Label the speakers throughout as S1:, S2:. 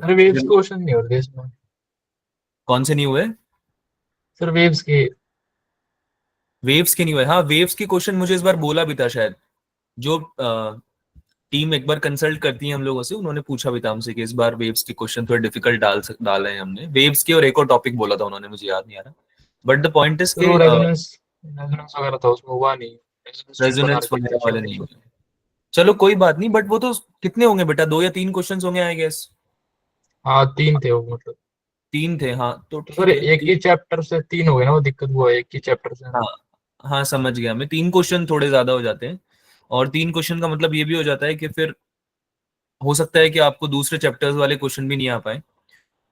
S1: Sir waves के question नहीं होते इसमें।
S2: कौन से नहीं हुए?
S1: सर वेव्स के।
S2: वेव्स के नहीं हुए? हाँ, वेव्स के क्वेश्चन मुझे इस बार बोला भी था शायद। जो टीम एक बार कंसल्ट करती है हम लोगों से, उन्होंने पूछा भी था हमसे कि इस बार वेव्स के क्वेश्चन थोड़े डिफिकल्ट डाले हैं हमने। वेव्स के और एक और टॉपिक बोला था उन्होंने, मुझे याद नहीं आ रहा। But the point is
S1: sir
S2: के
S1: वो रेजोनेंस रेजोनेंस वगैरह था उसमें, हुआ नहीं। रेजोनेंस ट्यूब बना
S2: रेजोनेंस
S1: रखी थी
S2: वगैरह
S1: अच्छी
S2: वाले नहीं
S1: वाली।
S2: हुए। चलो कोई बात नहीं, बट वो तो कितने होंगे बेटा, 2 या 3 क्वेश्चन होंगे आई गेस।
S1: हाँ 3 थे वो मतलब।
S2: 3 थे, हाँ तो
S1: तो सर
S2: ठीक है
S1: एक ही चैप्टर से 3 हो गए ना, वो दिक्कत हुआ है एक ही चैप्टर से
S2: हाँ
S1: ना।
S2: हाँ, समझ गया मैं। 3 क्वेश्चन थोड़े ज्यादा हो जाते हैं, और 3 क्वेश्चन का मतलब ये भी हो जाता है कि फिर हो सकता है कि आपको दूसरे चैप्टर्स वाले क्वेश्चन भी नहीं आ पाए,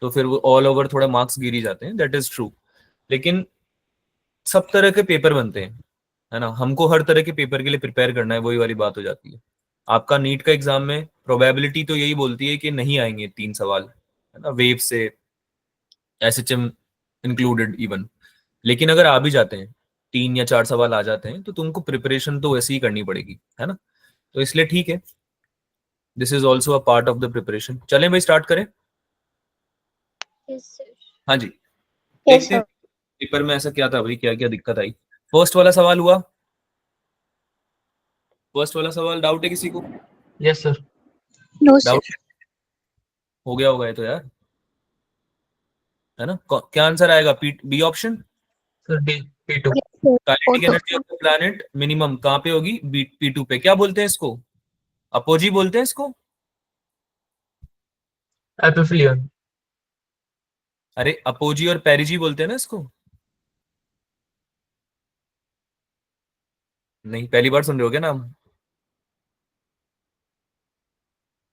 S2: तो फिर वो ऑल ओवर थोड़ा मार्क्स गिर ही जाते हैं, दैट इज ट्रू। लेकिन सब तरह के पेपर बनते हैं, है ना। हमको हर तरह के पेपर के लिए प्रिपेयर करना है, वही वाली बात हो जाती है। आपका नीट का एग्जाम में प्रोबेबिलिटी तो यही बोलती है कि नहीं आएंगे 3 सवाल, है ना, वेव से, एसएचएम इंक्लूडेड इवन। लेकिन अगर आ भी जाते हैं, 3 या 4 सवाल आ जाते हैं, तो तुमको प्रिपरेशन तो वैसे ही करनी पड़ेगी, है ना। तो इसलिए ठीक है, this is also a part of the preparation. चलें भाई, स्टार्ट करें।
S3: Yes sir.
S2: हाँ जी,
S3: यस
S2: देखते हैं
S3: सर।
S2: पेपर में ऐसा क्या था भाई, क्या क्या दिक्कत आई। फर्स्ट वाला सवाल हुआ। फर्स्ट वाला सवाल डाउट है किसी को?
S1: Yes sir.
S3: No
S2: doubt
S3: sir.
S2: हो गया होगा ये तो यार, है ना। क्या आंसर आएगा? P B option.
S1: Sir D P2।
S3: Yes sir.
S2: Kinetic
S3: auto.
S2: Energy of the planet minimum कहाँ पे होगी? P2 पे। क्या बोलते हैं इसको? अपोजी बोलते हैं इसको।
S1: एपिफिलियन।
S2: अरे अपोजी और पेरिजी बोलते हैं ना इसको। नहीं, पहली बार सुन रहे हो क्या नाम?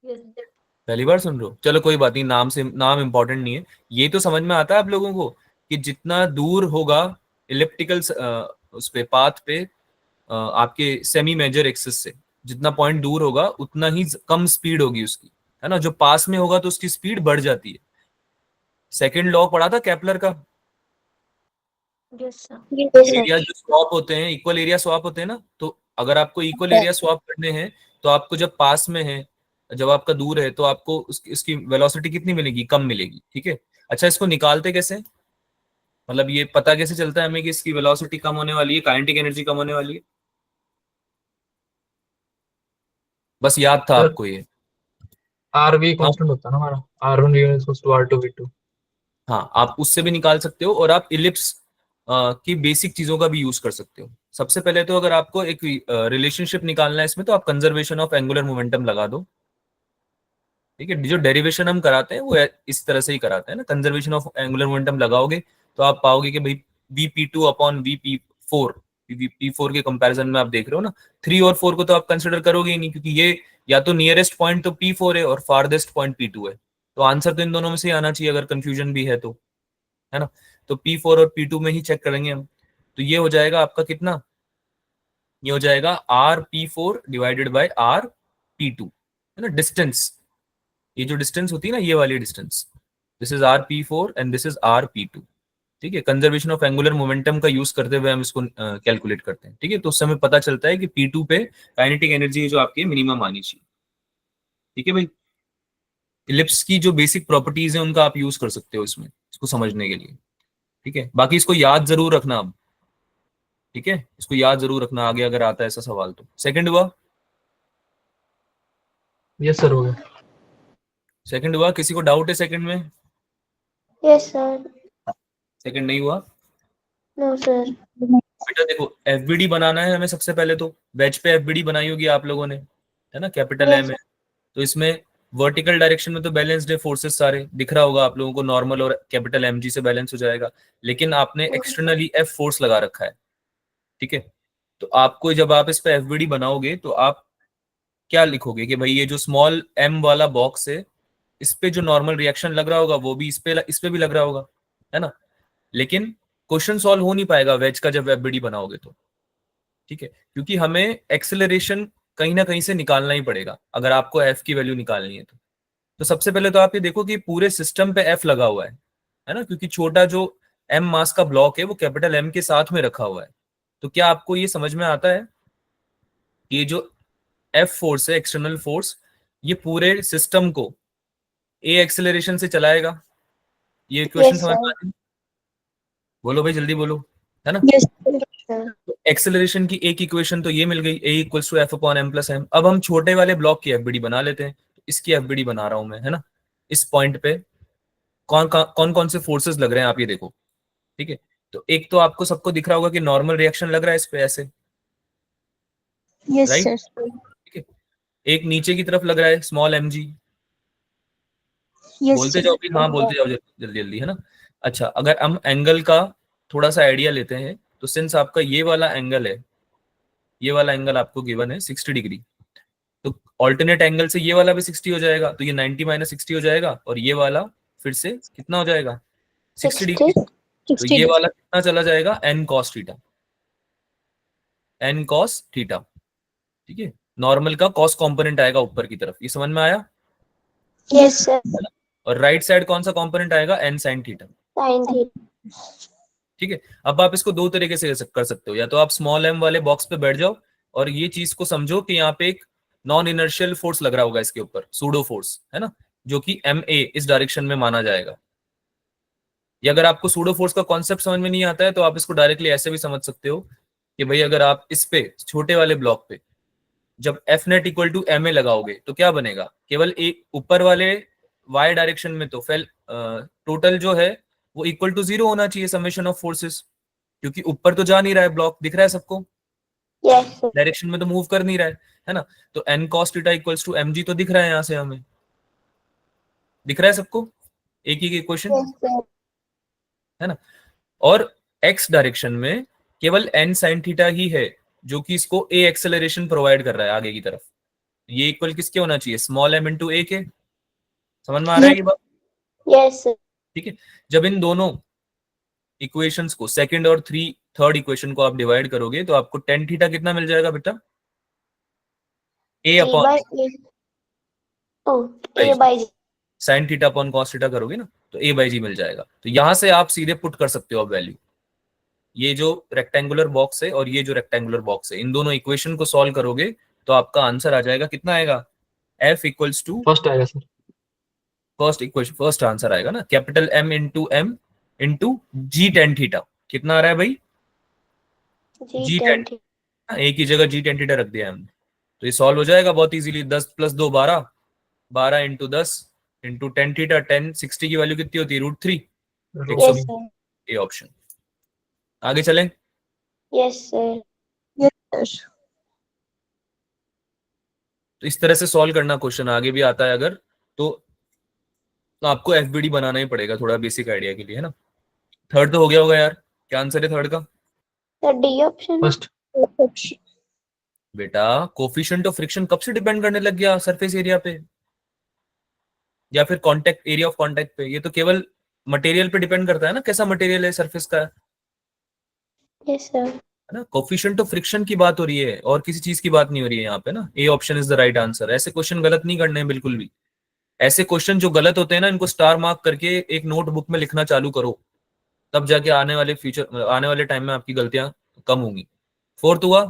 S3: Yes sir.
S2: पहली बार सुन रहे हो? चलो कोई बात नहीं, नाम से नाम इंपॉर्टेंट नहीं है। ये तो समझ में आता है आप लोगों को कि जितना दूर होगा इलिप्टिकल उस पे पाथ पे, आपके सेमी मेजर एक्सिस से जितना पॉइंट दूर होगा उतना ही कम स्पीड होगी उसकी, है ना। जो पास में होगा तो उसकी स्पीड बढ़ जाती है। सेकंड लॉ पढ़ा था केपलर का।
S3: Yes sir. Yes
S2: area
S3: sir.
S2: जो स्वैप होते हैं, इक्वल एरिया स्वैप होते हैं ना, तो अगर आपको इक्वल एरिया स्वैप करने हैं, तो आपको जब पास में है, जब आपका दूर है, तो आपको इसकी वेलोसिटी कितनी मिलेगी? कम मिलेगी, ठीक है। अच्छा, इसको निकालते कैसे? मतलब ये पता कैसे चलता है हमें कि इसकी वेलोसिटी कम होने वाली है, काइनेटिक एनर्जी कम होने वाली है? बस याद था
S1: सर
S2: आपको ये?
S1: RV
S2: हाँ
S1: कांस्टेंट होता है ना हमारा, R1 = R2V2।
S2: हाँ, आप उससे भी निकाल सकते हो, और आप इलिप्स की बेसिक चीजों का भी यूज कर सकते हो। सबसे पहले तो अगर आपको एक रिलेशनशिप निकालना है इसमें, तो आप कंजर्वेशन ऑफ एंगुलर मोमेंटम लगा दो, ठीक है। जो डेरिवेशन हम कराते हैं वो इस तरह से ही कराते हैं ना, कंजर्वेशन ऑफ एंगुलर मोमेंटम लगाओगे तो आप पाओगे कि भाई Vp2/Vp4, Vp4 के कंपैरिजन में आप देख रहे हो ना, 3 और 4 को तो आप कंसिडर करोगे ही नहीं, क्योंकि ये या तो नियरेस्ट पॉइंट तो P4 है और फारदेस्ट पॉइंट P2 है। तो आंसर तो इन दोनों में से ही आना चाहिए, अगर कंफ्यूजन भी है तो, है ना। तो P4 और P2 में ही चेक करेंगे हम। तो ये हो जाएगा आपका कितना? ये हो जाएगा Rp4/R P2, है ना, डिस्टेंस। ये जो डिस्टेंस होती है ना, ये वाली distance, this is Rp4 and this is Rp2, ठीक है। कंजर्वेशन ऑफ एंगुलर मोमेंटम का यूज करते हुए हम इसको कैलकुलेट करते हैं, ठीक है। तो उस समय पता चलता है कि P2 पे काइनेटिक एनर्जी जो आपकी मिनिमम आनी चाहिए, ठीक है भाई। इलिप्स की जो बेसिक प्रॉपर्टीज है उनका आप यूज कर सकते हो इसमें, इसको समझने के लिए, ठीक है। बाकी इसको याद जरूर रखना अब, ठीक है। इसको याद जरूर रखना, आगे अगर आता है ऐसा सवाल तो। सेकंड हुआ?
S1: यस सर हो गया।
S2: सेकंड हुआ? किसी को डाउट है सेकंड में?
S3: Yes sir.
S2: सेकंड नहीं हुआ?
S3: No sir.
S2: बेटा देखो, एफबीडी बनाना है हमें सबसे पहले, तो वेज पे एफबीडी बनाई होगी आप लोगों ने, है ना, कैपिटल एम
S3: यस
S2: है। तो इसमें वर्टिकल डायरेक्शन में तो बैलेंस्ड है, फोर्सेस सारे दिख रहा होगा आप लोगों को, नॉर्मल और कैपिटल एम जी से बैलेंस हो जाएगा। लेकिन आपने एक्सटर्नली एफ फोर्स लगा रखा है, ठीक है। तो आपको जब आप इस पे एफबीडी बनाओगे तो आप क्या लिखोगे कि भाई ये जो स्मॉल एम वाला बॉक्स है, इस पे जो नॉर्मल रिएक्शन लग रहा होगा वो भी इस पे भी लग रहा होगा, है ना। लेकिन क्वेश्चन सॉल्व हो नहीं पाएगा वेज का जब एफबीडी बनाओगे तो, ठीक है, क्योंकि हमें एक्सेलरेशन कहीं ना कहीं से निकालना ही पड़ेगा अगर आपको एफ की वैल्यू निकालनी है तो सबसे पहले तो आप ये देखो कि पूरे सिस्टम पे एफ लगा हुआ है ना, क्योंकि छोटा जो एम मास का ब्लॉक है वो कैपिटल एम के साथ में रखा हुआ है। तो क्या आपको ये समझ में आता है कि ये जो एफ फोर्स है, एक्सटर्नल फोर्स, ये पूरे सिस्टम को ए एक्सेलरेशन से चलाएगा। ये इक्वेशन
S3: Yes,
S2: समझ में
S3: sir.
S2: आती है? बोलो भाई जल्दी बोलो, है ना।
S3: Yes, sir.
S2: एक्सेलरेशन की एक इक्वेशन तो ये मिल गई, a equals to f upon m plus m. अब हम छोटे वाले ब्लॉक की एफबीडी बना लेते हैं। तो इसकी एफबीडी बना रहा हूं मैं, है ना। इस पॉइंट पे कौन कौन से फोर्सेस लग रहे हैं आप ये देखो, ठीक है। तो एक तो आपको सबको दिख रहा होगा कि नॉर्मल रिएक्शन लग रहा है इस पे ऐसे,
S3: Yes,
S2: राइट,
S3: sir.
S2: ठीक है। एक नीचे की तरफ लग रहा है स्मॉल एम जी।
S3: Yes,
S2: बोलते
S3: sir.
S2: जाओ भी, हाँ बोलते जाओ जल्दी जल्दी, है ना। अच्छा, अगर हम एंगल का थोड़ा सा आइडिया लेते हैं, तो सिंस आपका ये वाला एंगल है, ये वाला एंगल आपको गिवन है 60 डिग्री, तो ऑल्टरनेट एंगल से ये वाला भी 60 हो जाएगा, तो ये 90 माइनस 60 हो जाएगा, और ये वाला फिर से कितना हो जाएगा 60 डिग्री।
S3: 60.
S2: तो ये वाला कितना चला जाएगा n cos theta, n cos theta, ठीक है। नॉर्मल का कॉस कंपोनेंट आएगा ऊपर की तरफ, ये समझ में आया।
S3: Yes, sir.
S2: और राइट साइड कौन सा कंपोनेंट आएगा, n sin theta,
S3: Sin theta.
S2: ठीक है। अब आप इसको दो तरीके से कर सकते हो, या तो आप स्मॉल m वाले बॉक्स पे बैठ जाओ और ये चीज को समझो कि यहाँ पे एक नॉन इनर्शियल फोर्स लग रहा होगा इसके ऊपर, सूडो फोर्स, है ना, जो कि ma इस डायरेक्शन में माना जाएगा। या अगर आपको सूडो फोर्स का कॉन्सेप्ट समझ में नहीं आता है, तो आप इसको डायरेक्टली ऐसे भी समझ सकते हो कि भाई अगर आप इस पे छोटे वाले ब्लॉक पे जब F net equal to M A लगाओगे तो क्या बनेगा, केवल एक ऊपर वाले वाई डायरेक्शन में तो फेल टोटल जो है वो इक्वल टू 0 होना चाहिए, समेशन ऑफ फोर्सेस, क्योंकि ऊपर तो जा नहीं रहा है ब्लॉक, दिख रहा है सबको,
S3: Yes, sir.
S2: डायरेक्शन में तो मूव कर नहीं रहा है ना। तो N cos theta equals to M G तो दिख रहा है, यहां से हमें दिख रहा है सबको, एक ही इक्वेशन,
S3: Yes, sir.
S2: है ना। और एक्स डायरेक्शन में केवल एन साइन थीटा ही है जो कि इसको ए एक्सेलरेशन प्रोवाइड कर रहा है आगे की तरफ। ये इक्वल किसके होना चाहिए, स्मॉल एम इंटू ए के। समझ में आ रहा है ये बात,
S3: Yes, sir.
S2: ठीक है। जब इन दोनों इक्वेशंस को सेकंड और थर्ड इक्वेशन को आप डिवाइड करोगे तो आपको टेन थीटा कितना मिल जाएगा बेटा, ए
S3: A
S2: upon
S3: by A. Oh, A by G.
S2: Sine theta upon cos theta करोगे ना, तो ए बाई जी मिल जाएगा। तो यहां से आप सीधे पुट कर सकते हो अब वैल्यू, ये जो रेक्टेंगुलर बॉक्स है और ये जो रेक्टेंगुलर बॉक्स है, इन दोनों इक्वेशन को सॉल्व करोगे तो आपका आंसर आ जाएगा, कितना आएगा, एफ इक्वल्स टू
S1: फर्स्ट आएगा sir.
S2: First equation, first answer आएगा ना, कैपिटल एम इंटू जी टेन थीटा। कितना आ रहा है भाई,
S3: G
S2: जी
S3: 10
S2: टेन, एक ही जगह जी टेन थीटा रख दिया हमने, तो ये सॉल्व हो जाएगा बहुत easily. 10 plus 2 12, 12 into 10 into tan theta, 10 60 की वैल्यू कितनी होती है, √3,
S3: Yes, sir.
S2: A option. आगे चलें,
S3: Yes, sir. Yes, sir.
S2: तो इस तरह से सॉल्व करना क्वेश्चन आगे भी आता है अगर, तो आपको एफबीडी बनाना ही पड़ेगा थोड़ा बेसिक आइडिया के लिए, है ना। थर्ड तो हो गया होगा यार, क्या आंसर है थर्ड का
S3: Sir, D option.
S1: फर्स्ट।
S2: बेटा, कोफिशिएंट ऑफ फ्रिक्शन कब से डिपेंड करने लग गया सरफेस एरिया पे या फिर कांटेक्ट एरिया ऑफ कांटेक्ट पे, ये तो केवल मटेरियल पे डिपेंड करता है ना, कैसा मटेरियल है सरफेस का, है
S3: Yes, sir.
S2: ना। कोफिशिएंट ऑफ फ्रिक्शन की बात हो रही है और किसी चीज की बात नहीं हो रही है यहाँ पे ना। ए option is the right answer. ऐसे क्वेश्चन गलत नहीं करने हैं बिल्कुल भी। ऐसे क्वेश्चन जो गलत होते हैं ना, इनको स्टार मार्क करके एक नोटबुक में लिखना चालू करो, तब जाके आने वाले टाइम में आपकी गलतियां कम होंगी। फोर्थ हुआ,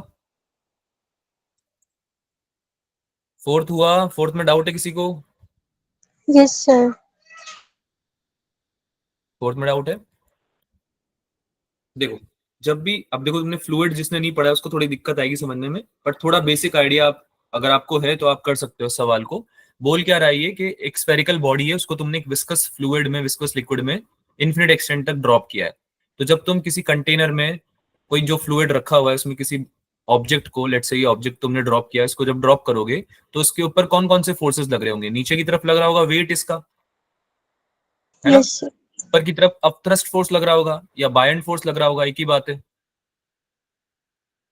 S2: फोर्थ में डाउट है किसी को,
S3: Yes, sir.
S2: फोर्थ में डाउट है। देखो, जब भी अब देखो, तुमने फ्लूइड जिसने नहीं पढ़ा है उसको थोड़ी दिक्कत आएगी समझने में, पर थोड़ा बेसिक आइडिया आप अगर आपको है तो आप कर सकते हो। सवाल को बोल क्या रहा है ये, कि एक स्फेरिकल बॉडी है, उसको तुमने एक विस्कस फ्लूइड में, विस्कस लिक्विड में इन्फिनिट एक्सटेंट तक ड्रॉप किया है। तो जब तुम किसी कंटेनर में कोई जो फ्लूइड रखा हुआ है उसमें किसी ऑब्जेक्ट को, लेट्स से ये ऑब्जेक्ट तुमने ड्रॉप किया है, इसको जब ड्रॉप करोगे तो उसके ऊपर कौन कौन से फोर्सेस लग रहे होंगे, नीचे की तरफ लग रहा होगा वेट इसका, है ना,
S3: Yes, sir.
S2: ऊपर की तरफ अपथ्रस्ट फोर्स लग रहा होगा या बायएंड फोर्स लग रहा होगा, एक ही बात है।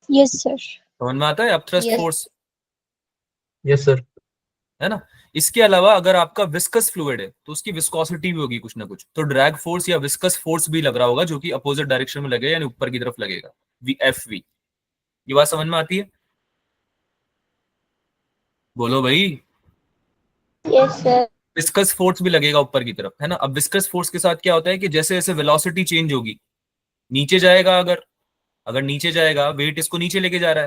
S3: Yes, sir.
S2: समझ में आता है, upthrust
S3: Yes.
S2: Force,
S1: yes sir.
S2: है ना। इसके अलावा अगर आपका विस्कस फ्लूइड है तो उसकी विस्कोसिटी भी होगी कुछ ना कुछ, तो ड्रैग फोर्स या विस्कस फोर्स भी लग रहा होगा जो कि अपोजिट डायरेक्शन में लगेगा, यानी ऊपर की तरफ लगेगा, वी। ये बात समझ में आती है, बोलो भाई।
S3: Yes, sir.
S2: विस्कस फोर्स भी लगेगा ऊपर की तरफ, है ना। अब विस्कस फोर्स के साथ क्या होता है कि जैसे जैसे वेलोसिटी चेंज होगी, नीचे जाएगा, अगर अगर नीचे जाएगा, वेट इसको नीचे लेके जा रहा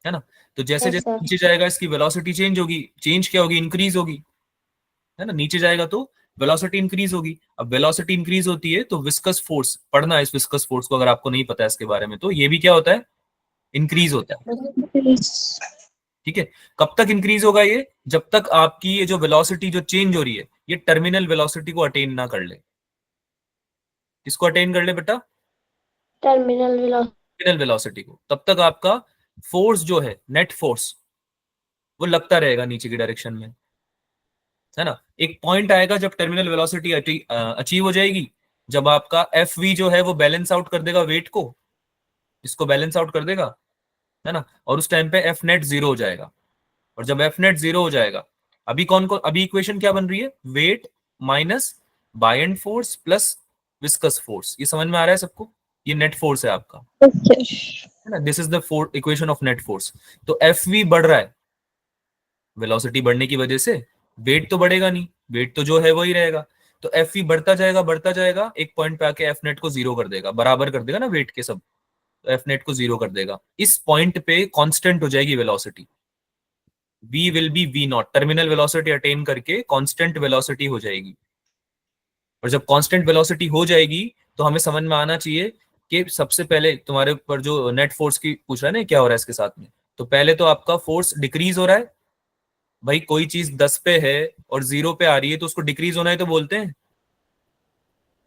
S2: है ना, तो जैसे
S3: Yes,
S2: जैसे
S3: sir.
S2: नीचे जाएगा इसकी वेलोसिटी चेंज होगी, चेंज क्या होगी, इंक्रीज होगी, है ना, नीचे जाएगा तो वेलोसिटी इंक्रीज होगी। अब वेलोसिटी इंक्रीज होती है तो विस्कस फोर्स, पढ़ना है इस विस्कस फोर्स को अगर आपको नहीं पता है इसके बारे में, तो ये भी क्या होता है, इंक्रीज होता है। ठीक है, कब तक इंक्रीज होगा ये, जब तक आपकी ये जो वेलोसिटी जो चेंज हो रही है ये टर्मिनल वेलोसिटी को अटेन ना कर ले। किसको अटेन कर ले बेटा,
S3: टर्मिनल वेलोसिटी।
S2: टर्मिनल वेलोसिटी को। तब तक आपका फोर्स जो है, नेट फोर्स, वो लगता रहेगा नीचे की डायरेक्शन में, है ना। एक पॉइंट आएगा जब टर्मिनल वेलोसिटी अचीव हो जाएगी, जब आपका एफ वी जो है वो बैलेंस आउट कर देगा वेट को, इसको बैलेंस आउट कर देगा, है ना, और उस टाइम पे एफ नेट जीरो हो जाएगा। और जब एफ नेट जीरो हो जाएगा, अभी इक्वेशन क्या बन रही है, weight minus buoyant force plus viscous force. ये समझ में आ रहा है सबको, ये नेट फोर्स है आपका, है ना, this is the equation of net force. तो एफ वी बढ़ रहा है, वेलोसिटी बढ़ने की वजह से वेट तो बढ़ेगा नहीं, वेट तो जो है वही रहेगा। तो एफ वी बढ़ता जाएगा, एक पॉइंट पे आके एफ नेट को जीरो कर देगा, बराबर कर देगा ना वेट के सब, तो एफ नेट को जीरो कर देगा। इस पॉइंट पे कांस्टेंट हो जाएगी velocity, v will be v not, terminal velocity attain करके कांस्टेंट वेलोसिटी हो जाएगी। और जब कांस्टेंट वेलोसिटी हो जाएगी तो हमें समझ में आना चाहिए कि सबसे पहले तुम्हारे ऊपर जो नेट फोर्स की पूछ रहा है ना, क्या हो रहा है इसके साथ में, तो पहले तो आपका फोर्स डिक्रीज हो रहा है। भाई कोई चीज 10 पे है और 0 पे आ रही है तो उसको डिक्रीज होना है तो बोलते हैं,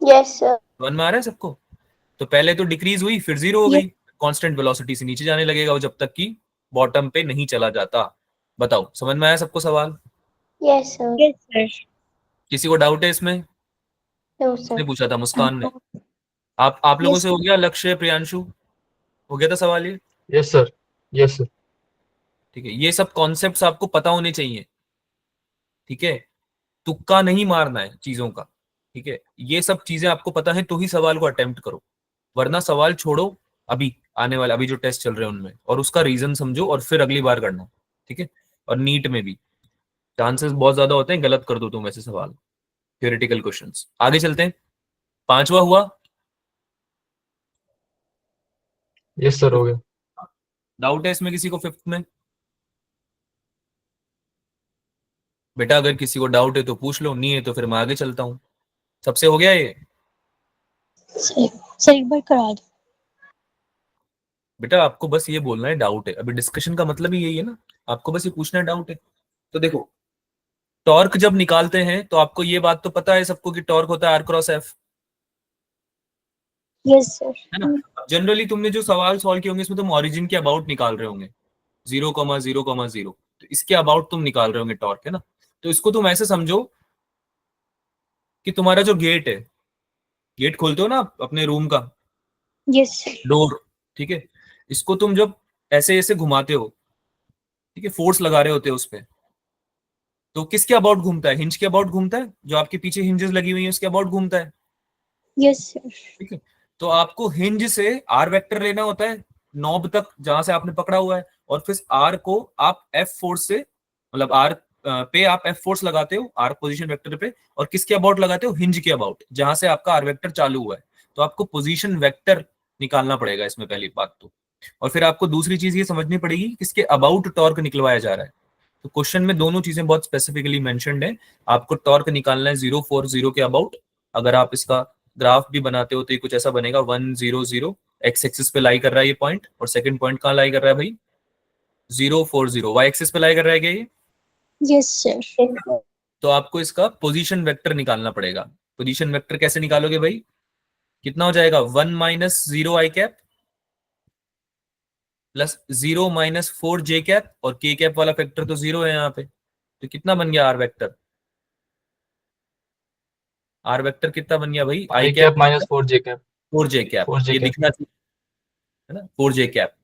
S3: यस सर।
S2: समझ में आ रहा है सबको। तो पहले तो डिक्रीज हुई फिर 0 हो गई, कांस्टेंट वेलोसिटी से नीचे जाने लगेगा वो जब तक कि बॉटम पे नहीं चला जाता। बताओ समझ में आया सबको सवाल,
S3: यस सर।
S2: किसी को डाउट है इसमें,
S3: नो
S2: किसने
S3: सर।
S2: पूछा था, मुस्कान ने। आप लोगों
S3: यस
S2: से हो गया, लक्ष्य प्रियांशु हो गया था सवाल ये,
S1: यस सर, यस सर।
S2: ठीक है। ये सब कॉन्सेप्ट्स आपको पता होने चाहिए, ठीक है, तुक्का नहीं मारना है चीजों का, ठीक है, ये सब चीजें आपको पता है तो ही सवाल को अटेम्प्ट करो, वरना सवाल छोड़ो अभी आने वाले, अभी जो टेस्ट चल रहे हैं उनमें, और उसका रीजन समझो और फिर अगली बार करना, ठीक है। और नीट में भी चांसेस बहुत ज्यादा होते हैं गलत कर दो तुम ऐसे सवाल, थ्योरेटिकल क्वेश्चंस। आगे चलते हैं, पांचवा हुआ,
S1: यस सर, हो गया।
S2: डाउट है इसमें किसी को फिफ्थ में, बेटा अगर किसी को डाउट है तो पूछ लो, नहीं है तो फिर मैं आगे चलता हूँ। सबसे हो गया ये,
S3: सर एक बार करा दो।
S2: बेटा आपको बस ये बोलना है डाउट है, अभी डिस्कशन का मतलब ही यही है ना, आपको बस ये पूछना है डाउट है। तो देखो, टॉर्क जब निकालते हैं तो आपको ये बात तो पता है सबको कि टॉर्क होता है R cross F,
S3: yes sir.
S2: है ना। जनरली तुमने जो सवाल सॉल्व किए होंगे इसमें तुम ओरिजिन के अबाउट निकाल रहे होंगे, 0,0,0, तो इसके अबाउट तुम निकाल रहे होंगे टॉर्क, है ना। तो इसको तुम ऐसे समझो कि तुम्हारा जो गेट है, गेट खोलते हो ना आप अपने रूम का,
S3: यस सर।
S2: डोर, ठीक है, इसको तुम जब ऐसे ऐसे घुमाते हो, ठीक है, फोर्स लगा रहे होते हो उस पे, तो किसके अबाउट घूमता है, हिंज के अबाउट घूमता है, जो आपके पीछे हिंजेस लगी हुई है उसके अबाउट घूमता है,
S3: यस सर।
S2: ठीक है। तो आपको हिंज से आर वेक्टर लेना होता है नॉब तक जहां से आपने पकड़ा हुआ है, और फिर आर को आप एफ फोर्स से, मतलब आर पे आप एफ फोर्स लगाते हो आर पोजीशन वेक्टर पे, और किसके अबाउट लगाते हो, हिंज के अबाउट जहां से आपका आर वेक्टर चालू हुआ है। तो आपको पोजीशन वेक्टर निकालना पड़ेगा इसमें पहली बात तो, और फिर आपको दूसरी चीज ये समझनी पड़ेगी किसके अबाउट टॉर्क निकलवाया जा रहा है। तो क्वेश्चन में दोनों चीजें बहुत स्पेसिफिकली मेंशन्ड है, आपको टॉर्क निकालना है 040 के अबाउट। अगर आप इसका ग्राफ भी बनाते हो तो ये कुछ ऐसा बनेगा, 100 एक्स एक्सिस पे लाई कर रहा है ये पॉइंट, और सेकंड पॉइंट कहाँ लाई कर रहा है भाई, 040 वाई एक्सिस पे लाई कर रहा है क्या ये।
S3: Yes sir.
S2: तो आपको इसका पोजीशन वेक्टर निकालना पड़ेगा। पोजीशन वेक्टर कैसे निकालोगे भाई, कितना हो जाएगा, 1 - 0 आई कैप प्लस 0 - 4 जे कैप, और के कैप वाला फैक्टर तो 0 है यहाँ पे, तो कितना बन गया आर वेक्टर, आर वेक्टर कितना बन गया भाई, आई
S1: आई
S2: कैप
S1: कैप माइनस 4 जे कैप।
S2: 4 जे कैप,
S1: 4 जे
S2: ये
S1: कैप।
S2: दिखना चाहिए, है ना, 4 जे कैप,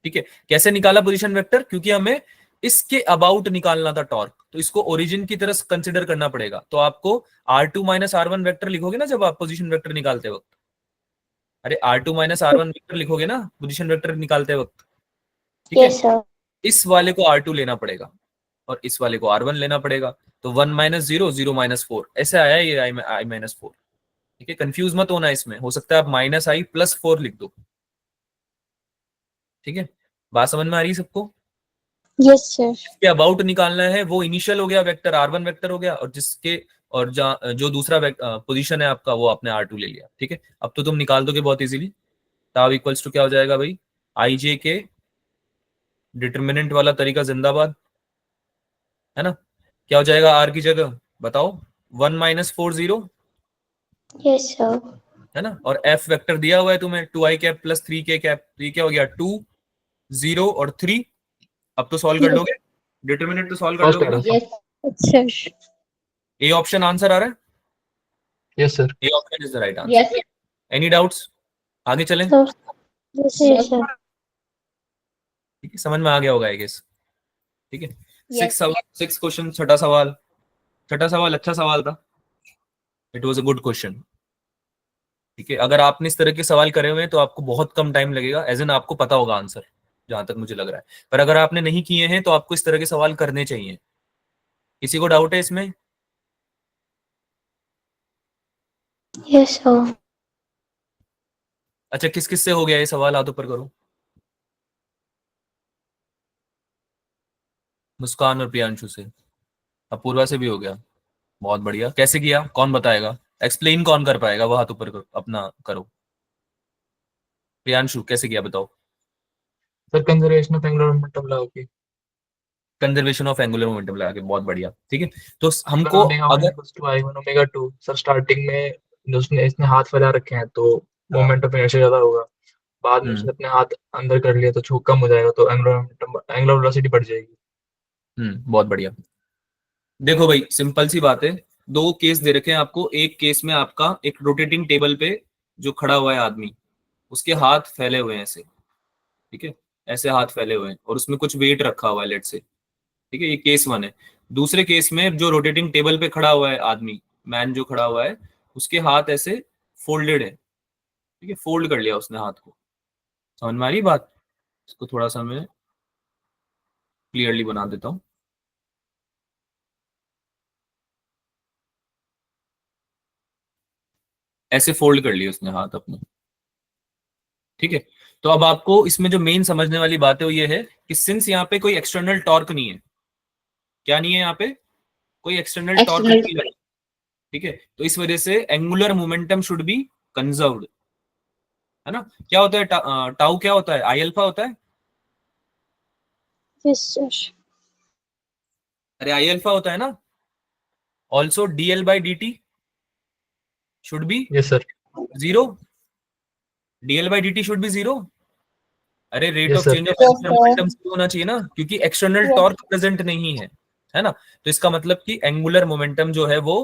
S2: ठीक है। कैसे निकाला पोजीशन वेक्टर, क्योंकि हमें इसके अबाउट निकालना था टॉर्क, तो इसको ओरिजिन की तरह कंसिडर करना पड़ेगा। तो आपको R2 - R1 वेक्टर लिखोगे ना जब आप पोजीशन वेक्टर निकालते वक्त, अरे R2 - R1 वेक्टर लिखोगे ना पोजीशन वेक्टर निकालते वक्त, ठीक है।
S3: Yes sir.
S2: इस वाले को R2 लेना पड़ेगा और इस वाले को R1 लेना पड़ेगा, तो 1 - 0 0 - 4 ऐसे आया ये I - 4, ठीक है। कंफ्यूज मत होना इसमें, हो सकता है आप -I+4 लिख दो, ठीक है। बात समझ में आ रही है सबको,
S3: Yes, sir.
S2: जिसके अबाउट निकालना है वो इनिशियल हो गया वेक्टर R1 वेक्टर हो गया, और जिसके और जो दूसरा पोजीशन है आपका वो आपने R2 ले लिया। ठीक है, अब तो तुम निकाल दोगे बहुत इजीली। ताब इक्वल्स टू क्या हो जाएगा भाई, IJ के डिटर्मिनेंट वाला तरीका जिंदाबाद, है ना। क्या हो जाएगा R की जगह बताओ, 1 - 4 0,
S3: Yes, sir.
S2: है ना। और F वेक्टर दिया हुआ है तुम्हें 2i cap plus 3k cap, तो ये क्या हो गया 2 0 और 3। अब तो सॉल्व कर
S3: Yes.
S2: लोगे, डिटर्मिनेंट तो सॉल्व कर
S1: फर्स्ट
S2: लोगे
S1: आ
S2: ना।
S1: रहा है।
S3: Yes, sir.
S2: A option answer आ रहा है,
S1: yes sir.
S2: A option is the right answer.
S3: Yes.
S2: Any doubts, आगे चलें।
S3: Sir. Yes, sir.
S2: ठीक है, समझ में आ गया होगा आई गेस। ठीक है,
S3: Yes.
S2: 6 क्वेश्चन, छठा सवाल। छठा सवाल अच्छा सवाल था, it was a good question. ठीक है, अगर आपने इस तरह के सवाल करे हुए हैं तो आपको बहुत कम टाइम लगेगा, एज एन आपको पता होगा आंसर, जहां तक मुझे लग रहा है। पर अगर आपने नहीं किए हैं तो आपको इस तरह के सवाल करने चाहिए। किसी को डाउट है इसमें?
S3: Yes, sir.
S2: अच्छा, किस किस से हो गया ये सवाल, हाथ ऊपर करो। मुस्कान और प्रियांशु से, अपूर्वा से भी हो गया। बहुत बढ़िया, कैसे किया कौन बताएगा, एक्सप्लेन कौन कर पाएगा, वो हाथ ऊपर करो, अपना करो। प्रियांशु कैसे किया बताओ।
S1: Sir conservation of angular momentum लगा के।
S2: कंजर्वेशन ऑफ एंगुलर मोमेंटम लगा के, बहुत बढ़िया। ठीक है, तो
S1: अगर
S2: हमको
S1: ओमेगा 1
S2: अगर
S1: equals to I1 omega 2, sir starting में जो उसने इसने हाथ फैला रखे हैं तो मोमेंट ऑफ इनर्शिया ज्यादा होगा। बाद में
S2: हम्म
S1: उसने अपने हाथ अंदर कर लिया तो छूक कम हो जाएगा, तो एंगुलर मोमेंटम एंगुलर वेलोसिटी बढ़ जाएगी।
S2: बहुत बढ़िया। देखो भाई सिंपल सी बात है, दो केस दे रखे हैं आपको। एक केस में आपका एक रोटेटिंग टेबल पे जो खड़ा हुआ है आदमी, उसके हाथ फैले हुए हैं ऐसे, ठीक है, ऐसे हाथ फैले हुए हैं, और उसमें कुछ वेट रखा हुआ है लेट से। ठीक है, ये केस 1 है। दूसरे केस में जो रोटेटिंग टेबल पे खड़ा हुआ है आदमी, मैन जो खड़ा हुआ है, उसके हाथ ऐसे फोल्डेड है। ठीक है, फोल्ड कर लिया उसने हाथ को। समझ में आ रही बात? इसको थोड़ा सा मैं क्लियरली बना देता हूं। ऐसे फोल्ड कर लिए उसने हाथ अपने। ठीक है, तो अब आपको इसमें जो मेन समझने वाली बात है वो ये है कि सिंस यहाँ पे कोई एक्सटर्नल टॉर्क नहीं है, क्या नहीं है यहाँ पे, कोई एक्सटर्नल टॉर्क
S3: External.
S2: नहीं लगा। ठीक है, तो इस वजह से angular momentum should be conserved, है ना। क्या होता है टाउ क्या होता है, आई अल्फा होता है।
S3: Yes, sir.
S2: अरे आई अल्फा होता है ना। Also dl/dt should be
S1: yes sir.
S2: 0, dl/dt should be 0। अरे rate
S1: yes
S2: of
S1: sir.
S2: Change of
S3: Yes,
S2: angular
S3: sir.
S2: Momentum zero होना चाहिए ना, क्योंकि एक्सटर्नल
S3: Yes.
S2: टॉर्क प्रेजेंट नहीं है ना। तो इसका मतलब कि एंगुलर मोमेंटम जो है वो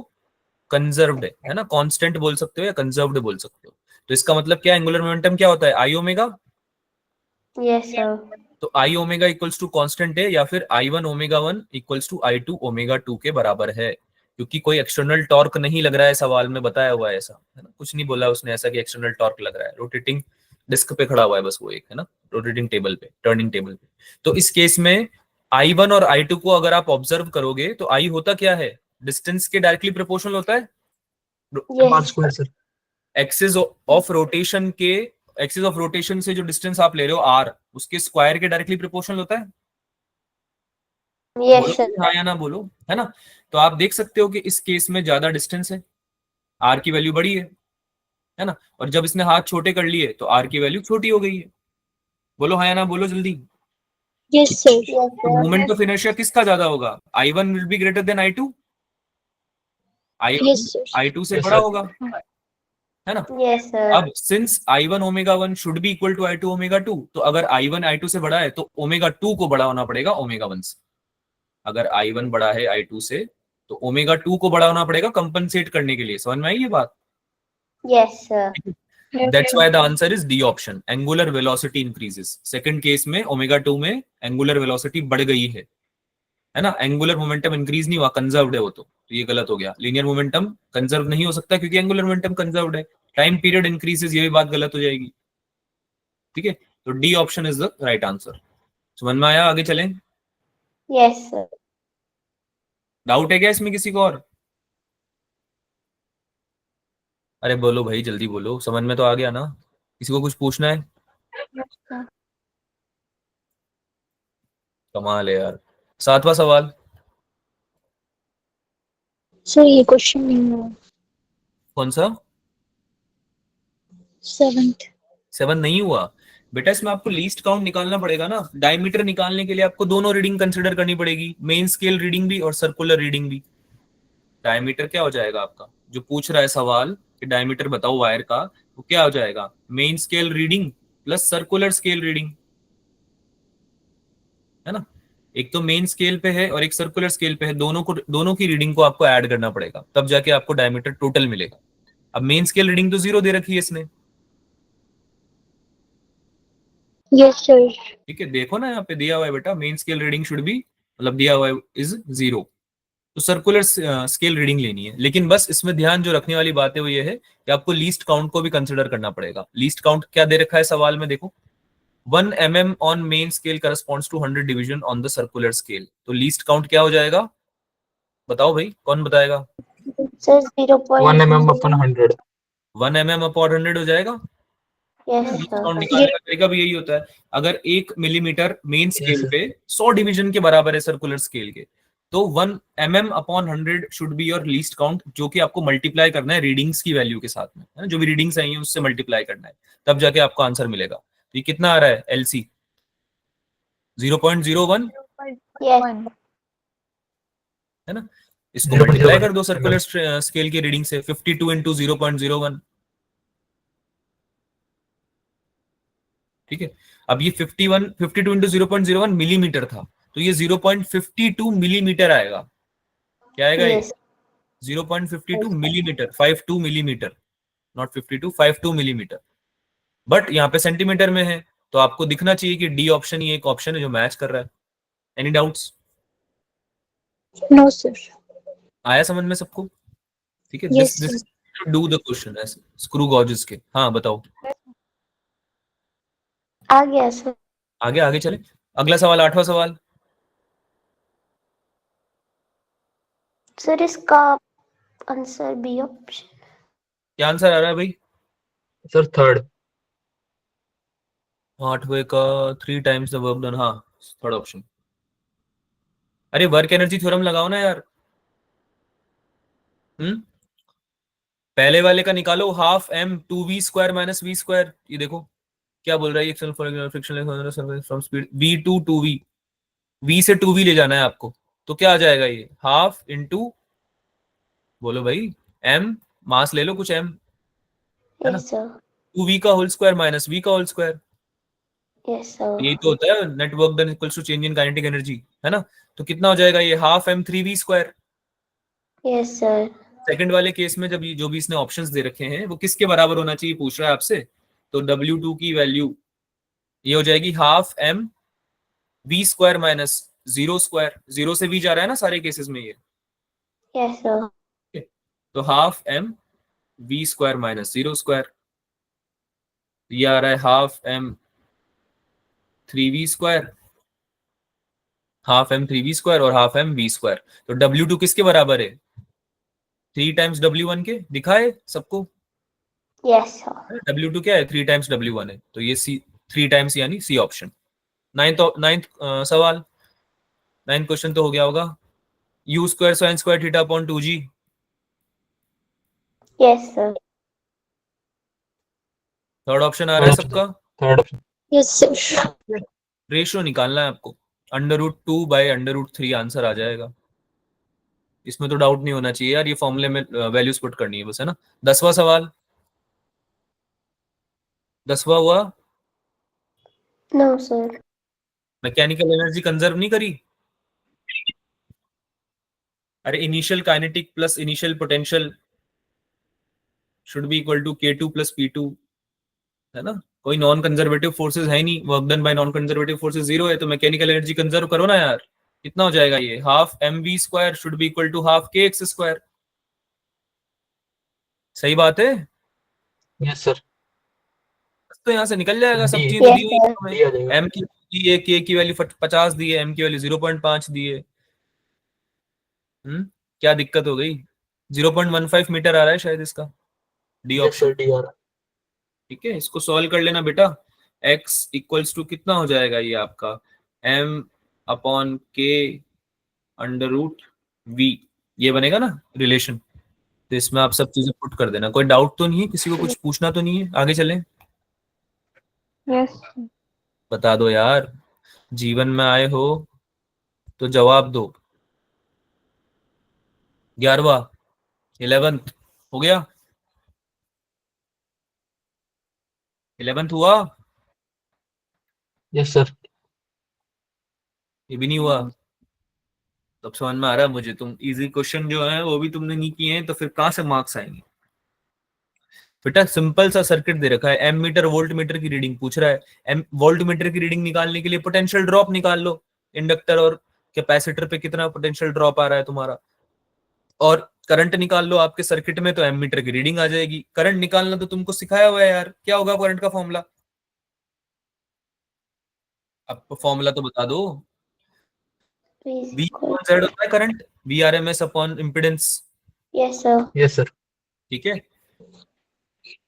S2: कंजर्व्ड है ना। कांस्टेंट बोल सकते हो या कंजर्व्ड बोल सकते हो। तो इसका मतलब क्या, एंगुलर मोमेंटम क्या होता है, आई ओमेगा।
S3: Yes, sir.
S2: तो आई ओमेगा इक्वल्स टू कांस्टेंट है, या फिर I1 omega 1 equals to I2 omega 2 के बराबर है। क्योंकि कोई एक्सटर्नल टॉर्क नहीं लग रहा है, सवाल में बताया हुआ है ऐसा, है ना। कुछ नहीं बोला उसने ऐसा कि एक्सटर्नल टॉर्क लग रहा है, रोटेटिंग डिस्क पे खड़ा हुआ है बस वो एक, है ना, रोटेटिंग टेबल पे, टर्निंग टेबल पे। तो इस केस में I1 और I2 को अगर आप ऑब्जर्व करोगे तो I होता क्या है, डिस्टेंस के डायरेक्टली प्रोपोर्शनल होता है।
S1: पांच
S3: Yes.
S1: Square sir.
S2: Axis of rotation के, एक्सिस ऑफ रोटेशन से जो डिस्टेंस आप ले रहे हो आर, उसके स्क्वायर के डायरेक्टली प्रोपोर्शनल होता है।
S3: Yes,
S2: बोलो
S3: sir.
S2: हाँ या ना बोलो, है ना। तो आप देख सकते हो कि इस केस में ज्यादा डिस्टेंस है, आर की वैल्यू बड़ी है ना। और जब इसने हाथ छोटे कर लिए तो आर की वैल्यू छोटी हो गई है। बोलो हाँ या ना बोलो जल्दी।
S3: Yes, sir. Yes,
S2: तो
S3: sir.
S2: मोमेंट ऑफ इनर्शिया किसका ज्यादा होगा, I1 will be greater than I2,
S3: Yes,
S2: I1
S3: sir.
S2: I2 से
S1: यस
S2: बड़ा
S1: सर।
S2: होगा, है ना।
S3: Yes, sir.
S2: अब since I1 omega 1 should be equal to I2 omega 2, तो अगर I1 I2 से बड़ा है तो ओमेगा 2 को बड़ा होना पड़ेगा ओमेगा 1 से। अगर I1 बड़ा है I2 से तो ओमेगा 2 को बड़ा होना पड़ेगा कंपनसेट करने के लिए। समझ में आई ये बात?
S3: Yes, sir.
S2: That's why the answer is D option. Angular velocity increases. Second case में ओमेगा 2 में angular velocity बढ़ गई है ना। एंगुलर मोमेंटम इंक्रीज नहीं हुआ, कंजर्व्ड है वो। तो ये गलत हो गया। लीनियर मोमेंटम कंजर्व नहीं हो सकता क्योंकि एंगुलर मोमेंटम कंजर्व्ड है। टाइम पीरियड इंक्रीजेस, ये भी बात गलत हो जाएगी। ठीक है, तो D option is the right answer. समझ में आया? आगे चलें।
S3: Yes, sir.
S2: डाउट है क्या इसमें किसी को और? अरे बोलो भाई जल्दी बोलो, समझ में तो आ गया ना। किसी को कुछ पूछना है? कमाल है यार। 7वां सवाल।
S4: सर ये क्वेश्चन नहीं हुआ।
S2: कौन सा?
S4: 7th।
S2: 7 नहीं हुआ बेटा, इसमें आपको लीस्ट काउंट निकालना पड़ेगा ना। डायमीटर निकालने के लिए आपको दोनों रीडिंग कंसिडर करनी पड़ेगी, मेन स्केल रीडिंग भी और सर्कुलर रीडिंग भी। डायमीटर क्या हो जाएगा आपका, जो पूछ रहा है सवाल कि डायमीटर बताओ वायर का, वो क्या हो जाएगा? Main scale reading plus circular scale reading, है ना। एक तो मेन स्केल पे है और एक सर्कुलर स्केल पे है, दोनों की रीडिंग को आपको ऐड करना पड़ेगा, तब जाके आपको डायमीटर टोटल मिलेगा। अब मेन स्केल रीडिंग तो 0 दे रखी है इसने,
S4: यस सर।
S2: ठीक है। देखो ना यहाँ पे दिया हुआ है बेटा, main scale reading should be, मतलब दिया हुआ है इज 0। तो सर्कुलर स्केल रीडिंग लेनी है, लेकिन बस इसमें ध्यान जो रखने वाली बात है वो ये है कि आपको लीस्ट काउंट को भी कंसिडर करना पड़ेगा। लीस्ट काउंट क्या दे रखा है सवाल में, देखो 1 mm on main scale corresponds to 100 division on the circular scale. तो लीस्ट काउंट क्या हो जाएगा, बताओ भाई, कौन बताएगा?
S3: Sir
S1: 1 mm
S3: 0.0।
S1: upon 100।
S2: 1 mm upon 100 हो जाएगा।
S3: Yes
S2: least
S3: sir.
S2: काउंट निकालने का तरीका भी यही होता है। अगर 1 मिलीमीटर मेन स्केल
S1: सर।
S2: पे 100 डिवीजन के बराबर है सर्कुलर स्केल के, तो 1 mm upon 100 should be your least count, जो कि आपको मल्टीप्लाई करना है रीडिंग्स की वैल्यू के साथ में, है ना। जो भी रीडिंग्स आई हैं उससे मल्टीप्लाई करना है, तब जाके आपको आंसर मिलेगा। तो ये कितना आ रहा है एलसी? 0.01,
S3: यस
S2: है ना। इसको मल्टीप्लाई
S1: 0.01
S2: कर दो
S1: mm।
S2: सर्कुलर स्केल की रीडिंग से, 52 इंटू 0.01, ठीक है। अब ये 52 इंटू 0.01 मिलीमीटर था, तो ये 0.52 मिलीमीटर आएगा। क्या आएगा ये?
S3: Yes
S2: 0.52 millimetre, 52 millimetre, not 52, 52 millimetre. But यहाँ पे सेंटीमीटर में है, तो आपको दिखना चाहिए कि डी ऑप्शन ही एक ऑप्शन है जो मैच कर रहा है। Any doubts?
S4: No sir.
S2: आया समझ में सबको? ठीक है,
S4: yes
S2: this
S4: sir.
S2: Do the question ऐसे स्क्रू गॉजेस के। हाँ बताओ,
S3: आ गया सर।
S2: आगे आगे चले। अगला सवाल, 8वां सवाल।
S3: सर इसका आंसर बी ऑप्शन।
S2: क्या आंसर आ रहा है भाई?
S1: Sir third.
S2: 8वें का 3 टाइम्स द वर्क डन, हाँ थर्ड ऑप्शन। अरे वर्क एनर्जी थ्योरम लगाओ ना यार। पहले वाले का निकालो, half M 2v² minus v²। ये देखो क्या बोल रहा है, action for friction from speed v2 v से 2v ले जाना है आपको। तो क्या आ जाएगा ये, हाफ इंटू, बोलो भाई, एम, मास ले लो कुछ एम, है ना।
S3: Yes sir.
S2: 2v का होल स्क्वायर माइनस v का होल स्क्वायर।
S3: Yes sir.
S2: यही तो होता है net work done equals to change in kinetic energy, है ना। तो कितना हो जाएगा ये, half M 3v²।
S3: Yes sir.
S2: Second वाले केस में जब जो भी इसने ऑप्शंस दे रखे हैं वो किसके बराबर होना चाहिए पूछ रहा है आपसे, तो W2 की वैल्यू ये हो जाएगी हाफ एम v² माइनस 0²। 0 से v जा रहा है ना सारे केसेस में ये,
S3: यस सर।
S2: ठीक है? तो हाफ एम v² माइनस 0², ये आ रहा है half M 3v², half M 3v² और हाफ एम v²। तो W2 किसके बराबर है, 3 टाइम्स W1 के, दिखाए सबको।
S3: Yes sir.
S2: W2 क्या है, 3 टाइम्स W1 है, तो ये सी 3 टाइम्स यानी सी ऑप्शन। नाइन्थ सवाल, 9th क्वेश्चन तो हो गया होगा। u² sin² theta upon 2g,
S3: yes sir.
S2: Third option आ रहा है सबका।
S1: Third option.
S4: Yes sir.
S2: Ratio निकालना है आपको, √2 बाय √3 आंसर आ जाएगा। इसमें तो डाउट नहीं होना चाहिए यार, ये फॉर्मूले में वैल्यूज पुट करनी है बस, है ना। 10वां सवाल, 10वां हुआ।
S3: No sir.
S2: Mechanical energy conserve नहीं करी। अरे initial kinetic plus initial potential should be equal to K2 plus P2, है ना। कोई नॉन कंजर्वेटिव फोर्सेस है नहीं, work done by non conservative forces 0 है, तो मैकेनिकल एनर्जी कंजर्व करो ना यार। कितना हो जाएगा ये, half mv² should be equal to half kx²। सही बात है।
S1: Yes sir.
S2: तो यहाँ से निकल जाएगा, सब
S1: डी।
S2: चीजें तो दी
S3: यस
S2: हुई
S3: सर।
S2: है हमें।
S1: डी आ जाएगा।
S2: एम की दी है, के की वैल्यू 50 दी है, एम की वैल्यू 0.5 दी है। क्या दिक्कत हो गई? 0.15 मीटर आ रहा है शायद इसका D
S1: yes
S2: option.
S1: Sir, D आ रहा
S2: ठीक है, इसको सॉल्व कर लेना बेटा। x इक्वल्स टू कितना हो जाएगा ये आपका, m अपॉन के अंडर रूट वी, ये बनेगा ना रिलेशन। तो इसमें आप सब चीजें पुट कर देना। कोई डाउट तो नहीं है? किसी को कुछ पूछना तो नहीं है? आगे चलें?
S4: यस
S2: बता दो यार, जीवन में आए हो तो जवाब दो। 11वां 11th हो गया? 11th हुआ?
S1: Yes sir.
S2: ये भी नहीं हुआ? तब समझ में आ रहा है मुझे, तुम इजी क्वेश्चन जो है वो भी तुमने नहीं किए हैं, तो फिर कहां से मार्क्स आएंगे? बेटा सिंपल सा सर्किट दे रखा है, एम मीटर वोल्ट मीटर की रीडिंग पूछ रहा है। एम वोल्ट मीटर की रीडिंग निकालने के लिए पोटेंशियल ड्रॉप निकाल लो, इंडक्टर और कैपेसिटर पे कितना पोटेंशियल ड्रॉप आ रहा है तुम्हारा, और करंट निकाल लो आपके सर्किट में, तो एम मीटर की रीडिंग आ जाएगी। करंट निकालना तो तुमको सिखाया हुआ है यार, क्या होगा करंट का फॉर्मूला? अब फॉर्मूला तो बता दो।
S3: Please.
S2: V अपॉन Z होता है current, VRMS upon impedance.
S3: Yes, sir.
S1: Yes sir.
S2: ठीक है,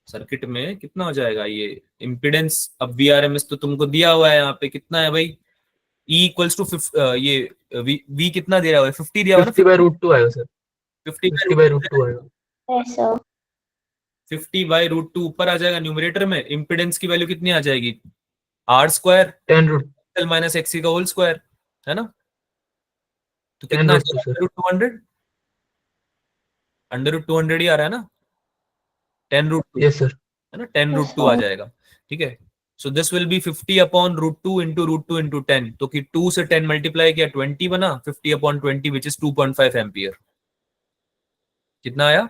S2: सर्किट में कितना हो जाएगा ये इम्पिडेंस? अब VRMS तो तुमको दिया हुआ है यहाँ पे, कितना है भाई? E इक्वल्स टू ये V कितना दिया हुआ है? 50 दिया हुआ है
S1: 50/√2 आएगा सर।
S2: ना? 50
S1: 50/√2 आएगा।
S3: Yes, sir.
S2: 50/√2 ऊपर आ जाएगा न्यूमरेटर में। इम्पिडेंस की वैल्यू कितनी आ जाएगी? R²
S1: 10√2
S2: माइनस XC का होल स्क्वायर, है ना? तो कितना आ
S1: 10√2
S2: जाएगा?
S1: सर।
S2: अंडर रूट 200 ही आ रहा है ना? 10√2
S1: यस सर।
S2: है ना? 10√2 आ जाएगा। ठीक है, so this will B 50 upon √2 into √2 into 10। तो कि 2 से 10 मल्टीप्लाई किया 20 बना, 50 अपॉन 20 विच इज 2.5 एम्पियर। कितना आया?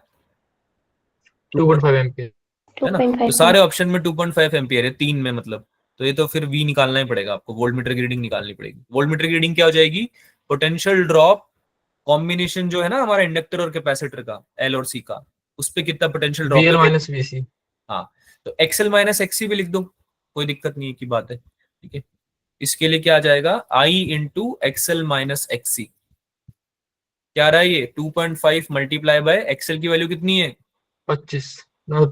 S1: 2.5 एम्पियर।
S2: है ना? तो सारे ऑप्शन में 2.5 एम्पियर है, तीन में मतलब। तो ये तो फिर V निकालना ही पड़ेगा आपको, वोल्ट मीटर की रीडिंग निकालनी पड़ेगी। वोल्ट मीटर की रीडिंग क्या हो जाएगी? पोटेंशियल ड्रॉप कॉम्बिनेशन जो है ना हमारा इंडक्टर और कैपेसिटर का, L और C का, उस पे कितना पोटेंशियल ड्रॉप
S1: VL
S2: है?
S1: Minus VC।
S2: हाँ, तो XL माइनस XC भी लिख दो, कोई दिक्कत नहीं है की बात है। ठीक है, इसके लिए क्या आ जाएगा? I into XL minus XC। क्या आ रहा है ये? 2.5 मल्टीप्लाई बाय एक्सएल की वैल्यू कितनी है?
S1: 25 नो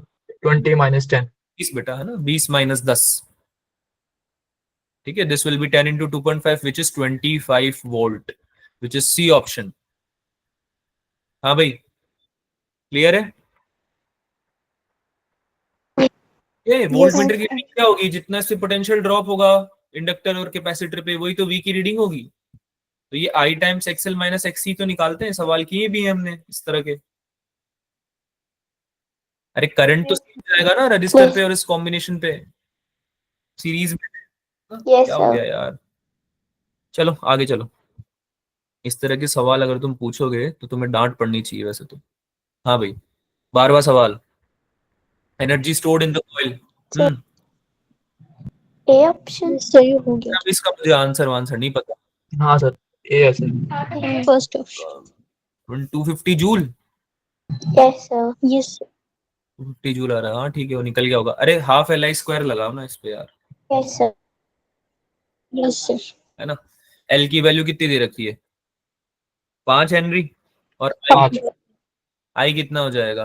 S1: 20 माइनस 10।
S2: 20 बेटा, है ना? 20 माइनस 10। ठीक है, this will be 10 into 2.5 which is 25 volt, which is C option. हाँ भाई, क्लियर है? ये वोल्ट मीटर की रीडिंग क्या होगी? जितना इससे पोटेंशियल ड्रॉप होगा इंडक्टर और कैपेसिटर पे, वही तो V की रीडिंग होगी। तो ये I times XL minus XC तो निकालते हैं, सवाल किए भी हैं हमने इस तरह के। अरे करंट तो सीख जाएगा ना रजिस्टर पे और इस कॉम्बिनेशन पे सीरीज में।
S3: Yes,
S2: क्या हो
S3: sir.
S2: गया यार? चलो आगे चलो। इस तरह के सवाल अगर तुम पूछोगे तो तुम्हें डांट पड़नी चाहिए वैसे तो। हाँ भाई, 12वां सवाल, energy stored in the coil.
S3: A option.
S4: सही हो गया।
S2: अब इसका मुझे आंसर नहीं पता।
S1: हाँ सर, ए है sir.
S4: First option
S2: 250 joule.
S3: Yes, sir.
S4: Yes
S2: 250 joule आ रहा है। हाँ ठीक है, वो निकल गया होगा। अरे हाफ LI² लगाओ ना इस पे यार,
S3: Yes, sir.
S4: सर
S2: है ना? L की वैल्यू कितनी दे रखी है? 5 हेनरी। और
S1: पाँच।
S2: I कितना हो जाएगा?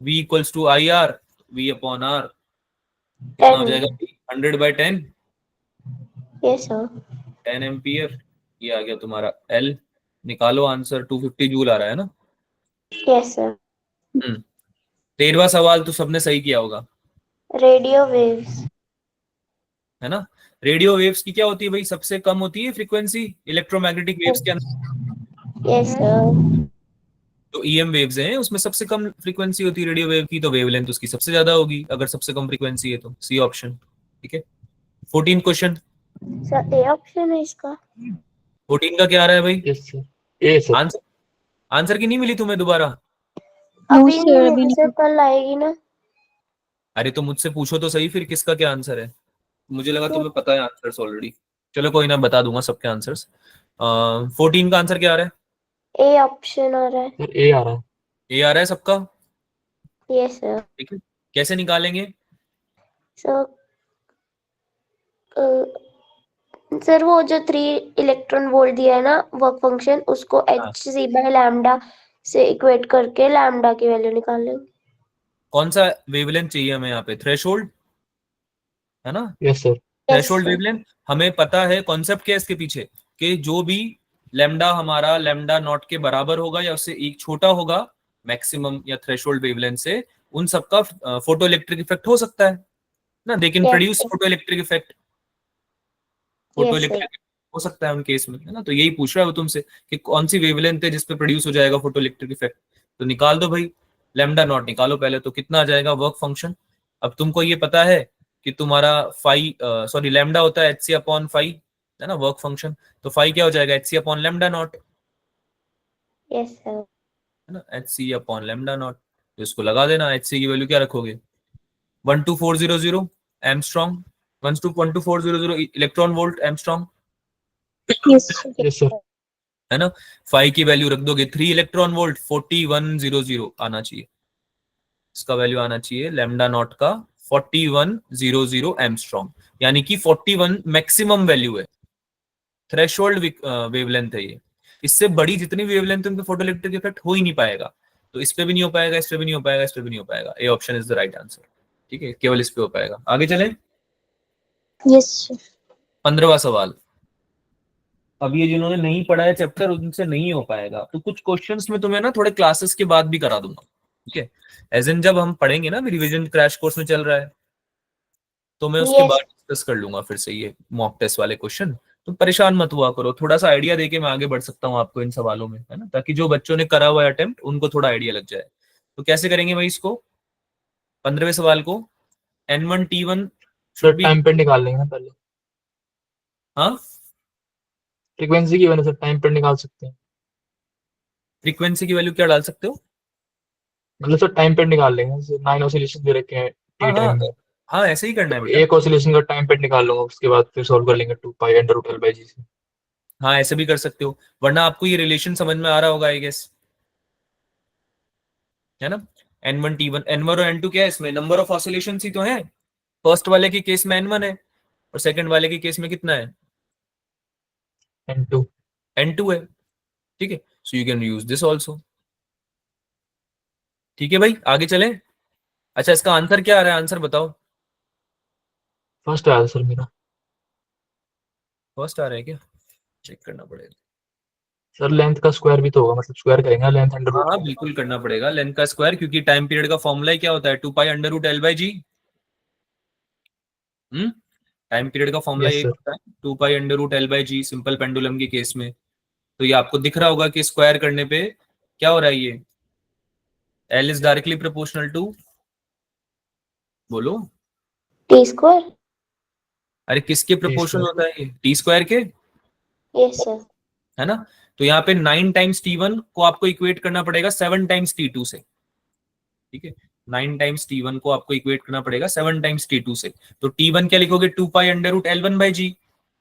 S2: V equals to IR, V upon R कितना हो
S3: 10.
S2: जाएगा? 100/10,
S3: Yes, sir.
S2: 10 एम्पियर। ये आ गया तुम्हारा L। निकालो आंसर, 250 जूल आ रहा है ना?
S3: Yes, sir.
S2: 13वां सवाल तो सबने सही किया होगा,
S3: Radio waves.
S2: है ना? रेडियो वेव्स की क्या होती है भाई? सबसे कम होती है फ्रीक्वेंसी इलेक्ट्रोमैग्नेटिक वेव्स के अंदर।
S3: Yes, sir.
S2: जो EM वेव्स हैं उसमें सबसे कम फ्रीक्वेंसी होती है रेडियो वेव की, तो वेवलेंथ उसकी सबसे ज्यादा होगी अगर सबसे कम फ्रीक्वेंसी है तो। C option. ठीक है, 14 क्वेश्चन।
S3: Sir, A option है इसका.
S2: 14 का क्या आ रहा है भाई?
S1: यस सर, ए सर।
S2: आंसर की नहीं मिली तुम्हें दोबारा?
S3: अभी नहीं मिली सर, कल आएगी ना.
S2: अरे तो मुझसे पूछो तो सही फिर किसका क्या आंसर है। मुझे लगा तुम्हें पता है आंसर्स ऑलरेडी। चलो कोई ना, बता दूंगा सबके आंसर्स। 14 का आंसर क्या आ रहा है?
S3: A option आ रहा है.
S1: सर ए आ रहा है।
S2: ए आ रहा है सबका?
S3: Yes, sir.
S2: ठीक है, कैसे निकालेंगे?
S3: So, सर वो जो 3 इलेक्ट्रॉन वोल्ट दिया है ना वर्क फंक्शन, उसको hc/लैम्डा से इक्वेट करके लैम्डा की वैल्यू निकाल लेंगे.
S2: कौन सा वेवलेंथ चाहिए हमें यहाँ पे? थ्रेशोल्ड, है ना?
S1: Yes sir.
S2: थ्रेशोल्ड वेवलेंथ हमें पता है, कॉन्सेप्ट क्या है इसके पीछे, कि जो भी लैम्डा हमारा लैम्डा नॉट के बराबर होगा या उससे एक छोटा होगा मैक्सिमम या थ्रेशोल्ड वेवलेंथ से, उन सबका फोटो इलेक्ट्रिक इफेक्ट हो सकता है ना, they can produce photo electric effect, photo electric हो सकता है उन केस में, है ना। तो यही पूछ रहा है वो तुमसे कि कौन सी वेवलेंथ है जिसपे प्रोड्यूस हो जाएगा फोटो इलेक्ट्रिक इफेक्ट। तो निकाल दो भाई, लैम्डा नॉट निकालो पहले, तो कितना आ जाएगा वर्क फंक्शन। अब तुमको ये पता है कि तुम्हारा सॉरी लैम्डा होता है एच सी अपॉन फाइव, है ना, वर्क फंक्शन। तो फाइव क्या हो जाएगा, H C upon lambda nought,
S3: yes sir.
S2: है ना, H C upon lambda nought. तो इसको लगा देना, एच सी की वैल्यू क्या रखोगे, 12400 Armstrong, 12400 electron volt Armstrong,
S4: Yes, sir.
S1: Yes sir.
S2: है ना। फाइव की वैल्यू रख दोगे 3 इलेक्ट्रॉन वोल्ट, 4100 आना चाहिए, इसका वैल्यू आना चाहिए लैम्डा नॉट का 4100 एमस्ट्रॉन्ग, यानी कि 41 मैक्सिमम वैल्यू है, थ्रेशोल्ड वेवलेंथ है ये। इससे बड़ी जितनी वेवलेंथ है उन पे फोटोइलेक्ट्रिक इफेक्ट हो ही नहीं पाएगा। तो इस पे भी नहीं हो पाएगा, इस पे भी नहीं हो पाएगा, इस पे भी नहीं हो पाएगा, ए option is the right answer. ठीक है, केवल इस पे हो पाएगा। आगे चलें,
S4: Yes, sir.
S2: 15वां सवाल। अब ये जिन्होंने नहीं पढ़ा है चैप्टर उनसे नहीं हो पाएगा, तो कुछ क्वेश्चंस में तुम्हें ना थोड़े क्लासेस के बाद भी करा दूंगा, ठीक है, एज इन जब हम पढ़ेंगे ना, रिवीजन क्रैश कोर्स में चल रहा है, तो मैं उसके
S3: Yes.
S2: बाद डिस्कस कर लूंगा फिर से ये मॉक टेस्ट वाले क्वेश्चन। तुम परेशान मत हुआ करो, थोड़ा सा आइडिया देके मैं आगे बढ़ सकता हूँ आपको इन सवालों में, है ना, ताकि जो बच्चों ने करा हुआ है अटेम्प्ट उनको थोड़ा आइडिया लग जाए। तो कैसे करेंगे भाई इसको, 15वें सवाल को, N1T1
S1: sir
S2: should be,
S1: time पे निकाल लेंगे ना पहले,
S2: हाँ
S1: फ्रीक्वेंसी की वजह से टाइम पे निकाल सकते हैं।
S2: फ्रीक्वेंसी की वैल्यू क्या डाल सकते हो,
S1: मतलब सर टाइम पे निकाल लेंगे, जैसे 9 ऑसिलेशन दे रखे हैं
S2: हाँ
S1: टी
S2: हाँ
S1: टाइम में,
S2: हाँ ऐसे ही करना है
S1: तो
S2: बेटा।
S1: एक ऑसिलेशन का टाइम पे निकाल लूंगा, उसके बाद फिर सॉल्व कर लेंगे 2 pi under root L by g से।
S2: हाँ ऐसे भी कर सकते हो, वरना आपको ये रिलेशन समझ में आ रहा होगा आई गेस, है ना। N1T1, N1 और N2 क्या है इसमें, नंबर ऑफ ऑसिलेशन ही तो है। फर्स्ट वाले के केस में N1 है और सेकंड वाले के केस में कितना है,
S1: N2।
S2: N2 है, ठीक है। So you can use this also. ठीक है भाई, आगे चलें। अच्छा इसका आंसर क्या आ रहा है, आंसर बताओ।
S1: फर्स्ट आया था सर मेरा।
S2: फर्स्ट आ रहा है क्या, चेक करना पड़ेगा।
S1: सर लेंथ का स्क्वायर भी तो होगा, मतलब स्क्वायर करेंगे लेंथ अंडर
S2: हाँ
S1: रूट
S2: हाँ
S1: का।
S2: बिल्कुल करना पड़ेगा लेंथ का स्क्वायर, क्योंकि टाइम पीरियड का फॉर्मूला ही क्या होता है, 2 pi under root L by G. Time period का फॉर्मूला
S1: यस
S2: यही
S1: सर।
S2: होता है, 2 pi under root L by G, simple pendulum के केस में। तो ये आपको दिख रहा होगा कि स्क्वायर करने पे क्या हो रहा है, ये L is directly proportional to, बोलो,
S3: टी स्क्वायर।
S2: अरे किसके
S1: टी
S2: प्रोपोर्शनल
S1: स्क्वायर।
S2: होता है ये, टी स्क्वायर के,
S3: यस सर।
S2: है ना। तो यहाँ पे 9 टाइम्स T1 को आपको इक्वेट करना पड़ेगा 7 टाइम्स T2 से, ठीक है। 9 टाइम्स T1 को आपको इक्वेट करना पड़ेगा 7 टाइम्स T2 से। तो T1 क्या लिखोगे, 2 pi under root L1 by g,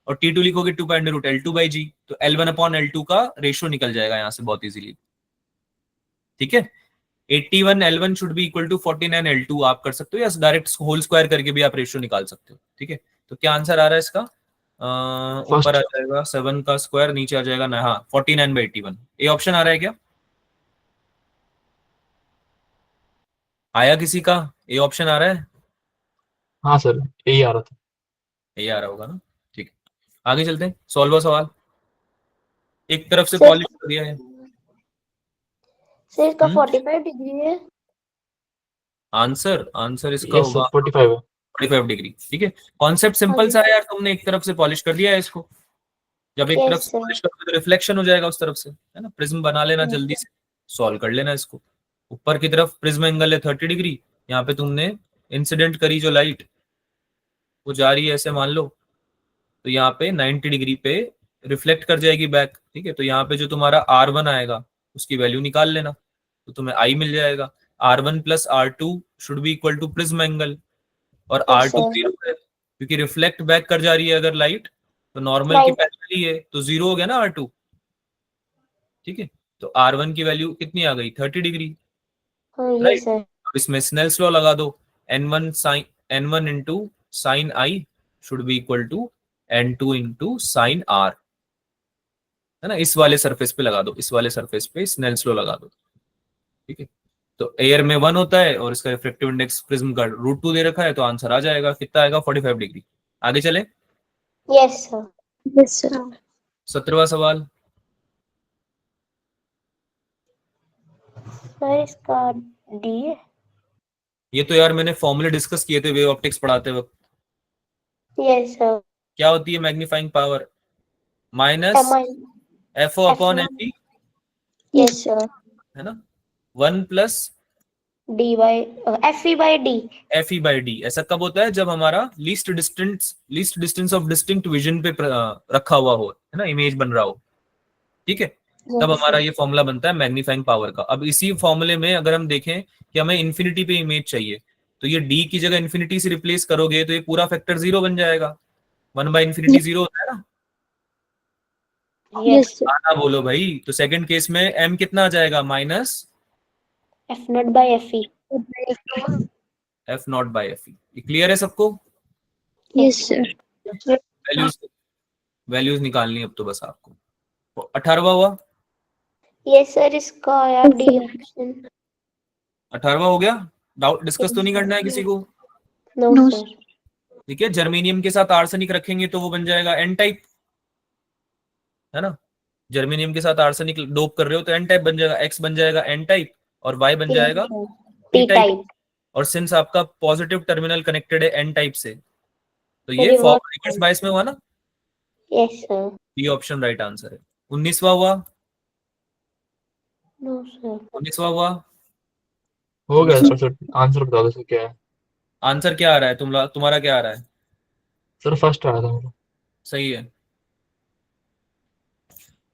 S2: और T2 लिखोगे 2 pi under root L2 by g. तो L1 अपॉन L2 का रेशियो निकल जाएगा यहाँ से बहुत इजीली, ठीक है। 81 L1 should be equal to 49 L2 आप कर सकते हो, या डायरेक्ट होल स्क्वायर करके भी आप रेशियो निकाल सकते हो, ठीक है। तो क्या आंसर आ रहा है इसका, ऊपर आ
S1: फर्स्ट।
S2: जाएगा 7 का स्क्वायर, नीचे आ जाएगा ना, हाँ 49/81, ये ऑप्शन आ रहा है क्या, आया किसी का, ये ऑप्शन आ रहा है,
S1: हाँ सर यही आ रहा था।
S2: ये आ रहा होगा ना, ठीक है। आगे चलते हैं, सॉल्व सवाल, एक तरफ से
S3: सर
S2: पॉलिश कर दिया है।
S3: सर इसका 45 डिग्री है।
S2: आंसर आंसर इसका
S1: यस सर
S2: होगा
S1: 45 है।
S2: 45 डिग्री, ठीक है। कॉन्सेप्ट
S3: हाँ
S2: सिंपल
S3: जी
S2: सा है यार, तुमने एक तरफ से पॉलिश कर दिया है इसको, जब एक तरफ
S3: यस
S2: से
S3: सर।
S2: पॉलिश करोगे तो रिफ्लेक्शन हो जाएगा उस तरफ से, है ना। प्रिज्म बना लेना जल्दी से, सॉल्व कर लेना इसको। ऊपर की तरफ प्रिज्म एंगल है 30 डिग्री, यहाँ पे तुमने इंसिडेंट करी जो लाइट वो जा रही है ऐसे मान लो, तो यहाँ पे 90 डिग्री पे रिफ्लेक्ट कर जाएगी बैक, ठीक है। तो यहाँ पे जो तुम्हारा R1 आएगा उसकी वैल्यू निकाल लेना, तो तुम्हें I मिल जाएगा। R1 plus R2 should be equal to prism angle, और
S3: यस
S2: R2
S3: सर।
S2: 0 है क्योंकि रिफ्लेक्ट बैक कर जा रही है अगर लाइट, तो नॉर्मल की
S3: लाइट।
S2: पैरेलल ही है, तो 0 हो गया ना R2, ठीक है। तो R1 की वैल्यू कितनी आ गई, 30 डिग्री,
S3: हाँ
S2: राइट।
S3: Yes sir.
S2: अब इसमें स्नेल्स लॉ लगा दो, N1 into sine I should be equal to N2 into sine R, है ना। इस वाले सरफेस पे लगा दो, इस वाले सरफेस पे स्नेल्स लॉ लगा दो, ठीक है। तो एयर में 1 होता है और इसका रिफ्रेक्टिव इंडेक्स प्रिज्म का √2 दे रखा है, तो आंसर आ जाएगा, कितना आएगा, 45 डिग्री। आगे चले।
S3: Yes, sir.
S4: Yes, sir.
S2: 17वां सवाल।
S3: सर इसका D है।
S2: ये तो यार मैंने फॉर्मूले डिस्कस किए थे वेव ऑप्टिक्स पढ़ाते वक्त।
S3: Yes, sir.
S2: क्या होती है magnifying power? Minus
S3: MI.
S2: F O upon F E,
S3: Yes, sir.
S2: है ना, 1 प्लस
S3: D by FE by D.
S2: F E by D. ऐसा कब होता है? जब हमारा least distance of distinct vision पे रखा हुआ हो, है ना, इमेज बन रहा हो, ठीक है, तब
S3: Yes,
S2: हमारा
S3: sir.
S2: ये फॉर्मूला बनता है मैग्नीफाइंग पावर का। अब इसी फॉर्मूले में अगर हम देखें कि हमें इन्फिनिटी पे इमेज चाहिए, तो ये डी की जगह इन्फिनिटी से रिप्लेस करोगे तो ये पूरा फैक्टर 0 बन जाएगा। 1/इन्फिनिटी 0 होता है ना।
S3: Yes.
S4: Yes, sir.
S2: आना बोलो भाई। तो सेकंड केस में m कितना आ जाएगा? Minus
S3: F naught by FE.
S2: F not by F E. Clear है सबको?
S4: Yes, sir.
S2: वैल्यूज निकालनी है अब तो बस आपको। 18वां हुआ।
S3: Yes, sir. इसका यार D option.
S2: 18वां हो गया। डाउट डिस्कस तो नहीं करना है किसी को?
S3: No,
S4: No,
S3: sir.
S2: ठीक है, जर्मेनियम के साथ आर्सेनिक रखेंगे तो वो बन जाएगा एन टाइप, है ना। जर्मेनियम के साथ आर्सेनिक डोप कर रहे हो तो एन टाइप बन जाएगा, एक्स बन जाएगा एन टाइप और वाई बन जाएगा
S3: T
S2: पी टाइप।
S3: type.
S2: और सिंस आपका पॉजिटिव टर्मिनल कनेक्टेड है एन टाइप से, तो ये
S3: Reverse.
S2: फॉर्म रिवर्स बायस में हुआ ना।
S3: Yes, sir.
S2: ये ऑप्शन राइट आंसर है। 19वां हुआ।
S3: No, sir.
S2: 19वां हुआ।
S1: हो गया सर। आंसर बता दो सर क्या है।
S2: आंसर क्या आ रहा है? तुम्हारा क्या आ रहा है?
S1: सर फर्स्ट आया था मेरा।
S2: सही है,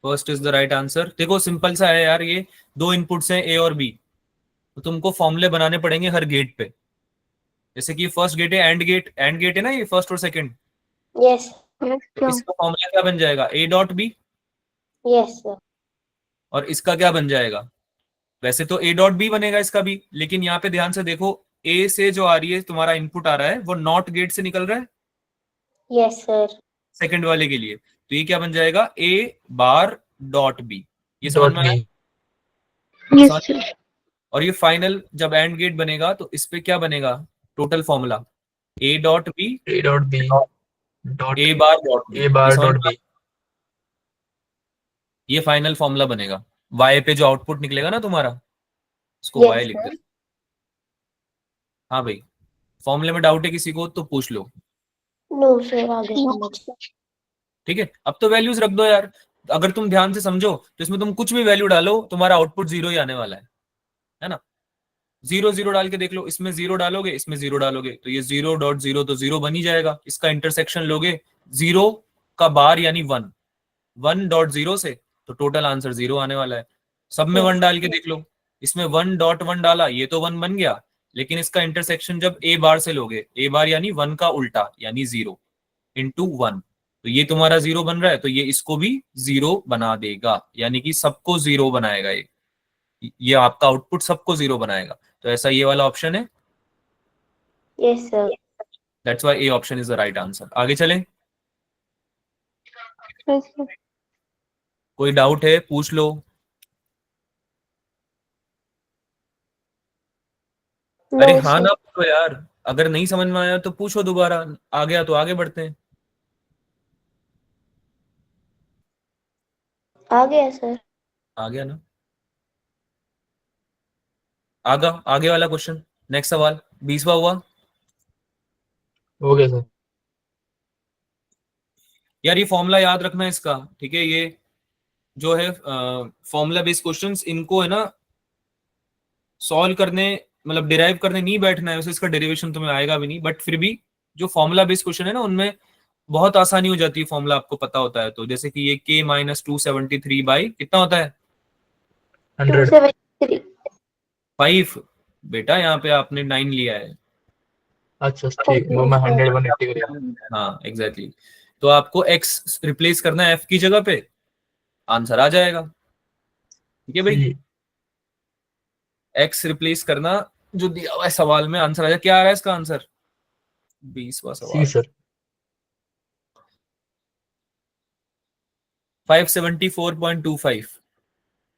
S2: first is the right answer. देखो सिंपल सा है यार, ये दो इनपुट्स हैं ए और बी, तो तुमको फॉर्मूले बनाने पड़ेंगे हर गेट पे। जैसे कि फर्स्ट गेट है एंड गेट है ना, ये फर्स्ट और सेकंड।
S3: Yes.
S2: तो इसका फॉर्मूला क्या बन जाएगा? A dot B.
S3: Yes, sir.
S2: और इसका क्या बन जाएगा? वैसे तो ए डॉट बी बनेगा इसका भी, लेकिन यहाँ पे ध्यान से देखो, ए से जो आ रही है तुम्हारा इनपुट आ रहा है वो नॉट गेट से निकल रहा है
S3: Yes, sir.
S2: सेकंड वाले के लिए। तो ये क्या बन जाएगा? ए बार डॉट बी। ये समझ
S1: डॉट
S2: में आया?
S1: बी।
S4: Yes, sir.
S2: और ये फाइनल जब एंड गेट बनेगा तो इस पे क्या बनेगा? Total formula A dot B
S1: A dot B dot
S2: A bar dot B.
S1: A bar dot B.
S2: ये फाइनल फॉर्मूला बनेगा। वाई पे जो आउटपुट निकलेगा ना तुम्हारा, उसको
S3: Yes,
S2: वाई लिख
S3: sir.
S2: दे। हाँ भाई, फॉर्मूले में डाउट है किसी को तो पूछ लो।
S3: No, sir. आगे समझ।
S2: ठीक है, अब तो वैल्यूज रख दो यार। अगर तुम ध्यान से समझो तो इसमें तुम कुछ भी वैल्यू डालो तुम्हारा आउटपुट 0 ही आने वाला है ना। 0 0 डाल के देख लो, इसमें 0 डालोगे इसमें 0 डालोगे तो ये 0.0 तो 0 बन ही जाएगा। इसका इंटरसेक्शन लोगे 0 का बार यानी 1.0 से, तो टोटल आंसर 0 आने वाला है। सब में 1 डाल के देख लो, इसमें 1.1 डाला ये तो 1 बन गया, लेकिन इसका इंटरसेक्शन जब ए बार से लोगे, ए बार यानी 1 का उल्टा यानी 0 इंटू 1, तो ये तुम्हारा 0 बन रहा है, तो ये इसको भी 0 बना देगा, यानी कि सबको 0 बनाएगा। ये आपका आउटपुट सबको 0 बनाएगा। तो ऐसा ये वाला ऑप्शन है।
S3: Yes, sir.
S2: That's why A option is the right answer. आगे चलें।
S4: Yes, sir.
S2: कोई डाउट है पूछ लो।
S3: No,
S2: अरे हाँ
S3: sir.
S2: ना पूछो यार, अगर नहीं समझ में आया तो पूछो दोबारा, आ गया तो आगे बढ़ते हैं।
S3: आ गया सर।
S2: आ गया ना, आगे वाला क्वेश्चन, नेक्स्ट सवाल 20वां हुआ।
S1: हो गया सर।
S2: यार ये फॉर्मूला याद रखना है इसका, ठीक है। ये जो है फॉर्मूला बेस्ड क्वेश्चंस, इनको है ना सॉल्व करने, मतलब डिराइव करने नहीं बैठना है। वैसे इसका डेरिवेशन तुम्हें आएगा भी नहीं, बट फिर भी जो फॉर्मूला बेस्ड क्वेश्चन है ना उनमें बहुत आसानी हो जाती है, फॉर्मूला आपको पता होता है तो। जैसे कि ये k माइनस 273 बाई कितना होता है?
S1: 100।
S3: 273।
S2: 5। बेटा यहाँ पे आपने 9 लिया है।
S1: अच्छा ठीक, वो मैं 100 180 कर।
S2: हाँ एग्जैक्टली। तो आपको x रिप्लेस करना है f की जगह पे, आंसर आ जाएगा। ठीक है भाई, x रिप्लेस करना जो दिया हुआ है सवाल में, आंसर आ जाएगा। क्या आ रहा है इसका आंसर? 20वां
S1: सी
S2: सवाल,
S1: सर।
S2: 574.25।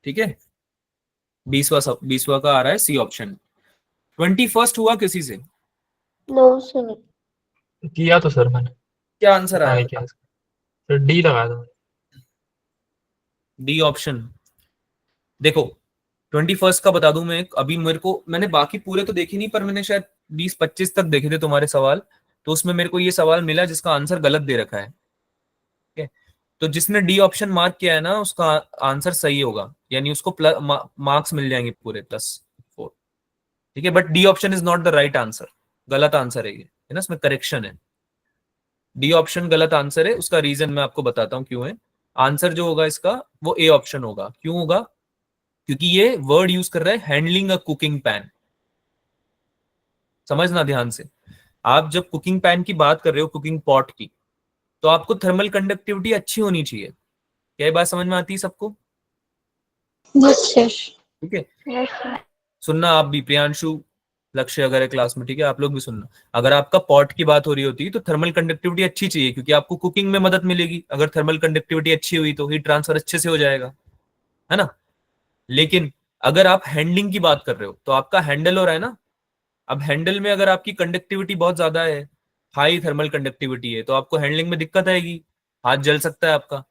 S2: ठीक है, 20वां का आ रहा है सी ऑप्शन। 21st हुआ किसी से?
S3: No sir.
S1: किया तो सर मैंने।
S2: क्या आंसर
S1: हाँ
S2: आया?
S1: ये क्या है इसका? तो डी लगाया था मैंने।
S2: D option. देखो 21st का बता दूं मैं अभी, मैंने बाकी पूरे तो देखे नहीं, पर मैंने शायद 20-25 तक देखे थे तुम्हारे सवाल। तो उसमें मेरे को ये सवाल मिला जिसका आंसर गलत दे रखा है। ठीक है, तो जिसने डी ऑप्शन मार्क किया है ना उसका आंसर सही होगा, यानी उसको प्लस मार्क्स मिल जाएंगे पूरे +4। ठीक है, but D option is not the right answer, गलत आंसर है ये, है ना, इसमें करेक्शन है। डी ऑप्शन गलत आंसर है, उसका रीजन मैं आपको बताता हूँ क्यों है। आंसर जो होगा इसका वो ए ऑप्शन होगा। क्यों होगा? क्योंकि ये वर्ड यूज कर रहा है हैंडलिंग अ कुकिंग पैन। समझना ध्यान से, आप जब कुकिंग पैन की बात कर रहे हो, कुकिंग पॉट की, तो आपको थर्मल कंडक्टिविटी अच्छी होनी चाहिए। क्या ये बात समझ में आती है सबको?
S4: Yes, sir.
S2: ठीक है,
S3: Yes, sir.
S2: सुनना आप भी, प्रियांशु, लक्ष्य अगर है क्लास में, ठीक है, आप लोग भी सुनना। अगर आपका पॉट की बात हो रही होती तो थर्मल कंडक्टिविटी अच्छी चाहिए, क्योंकि आपको कुकिंग में मदद मिलेगी। अगर थर्मल कंडक्टिविटी अच्छी हुई तो हीट ट्रांसफर अच्छे से हो जाएगा, है ना। लेकिन अगर आप हैंडलिंग की बात कर रहे हो तो आपका हैंडल हो रहा है ना। अब हैंडल में अगर आपकी कंडक्टिविटी बहुत ज्यादा है, हाई थर्मल कंडक्टिविटी है, तो आपको हैंडलिंग में दिक्कत आएगी, हाथ जल सकता है आपका।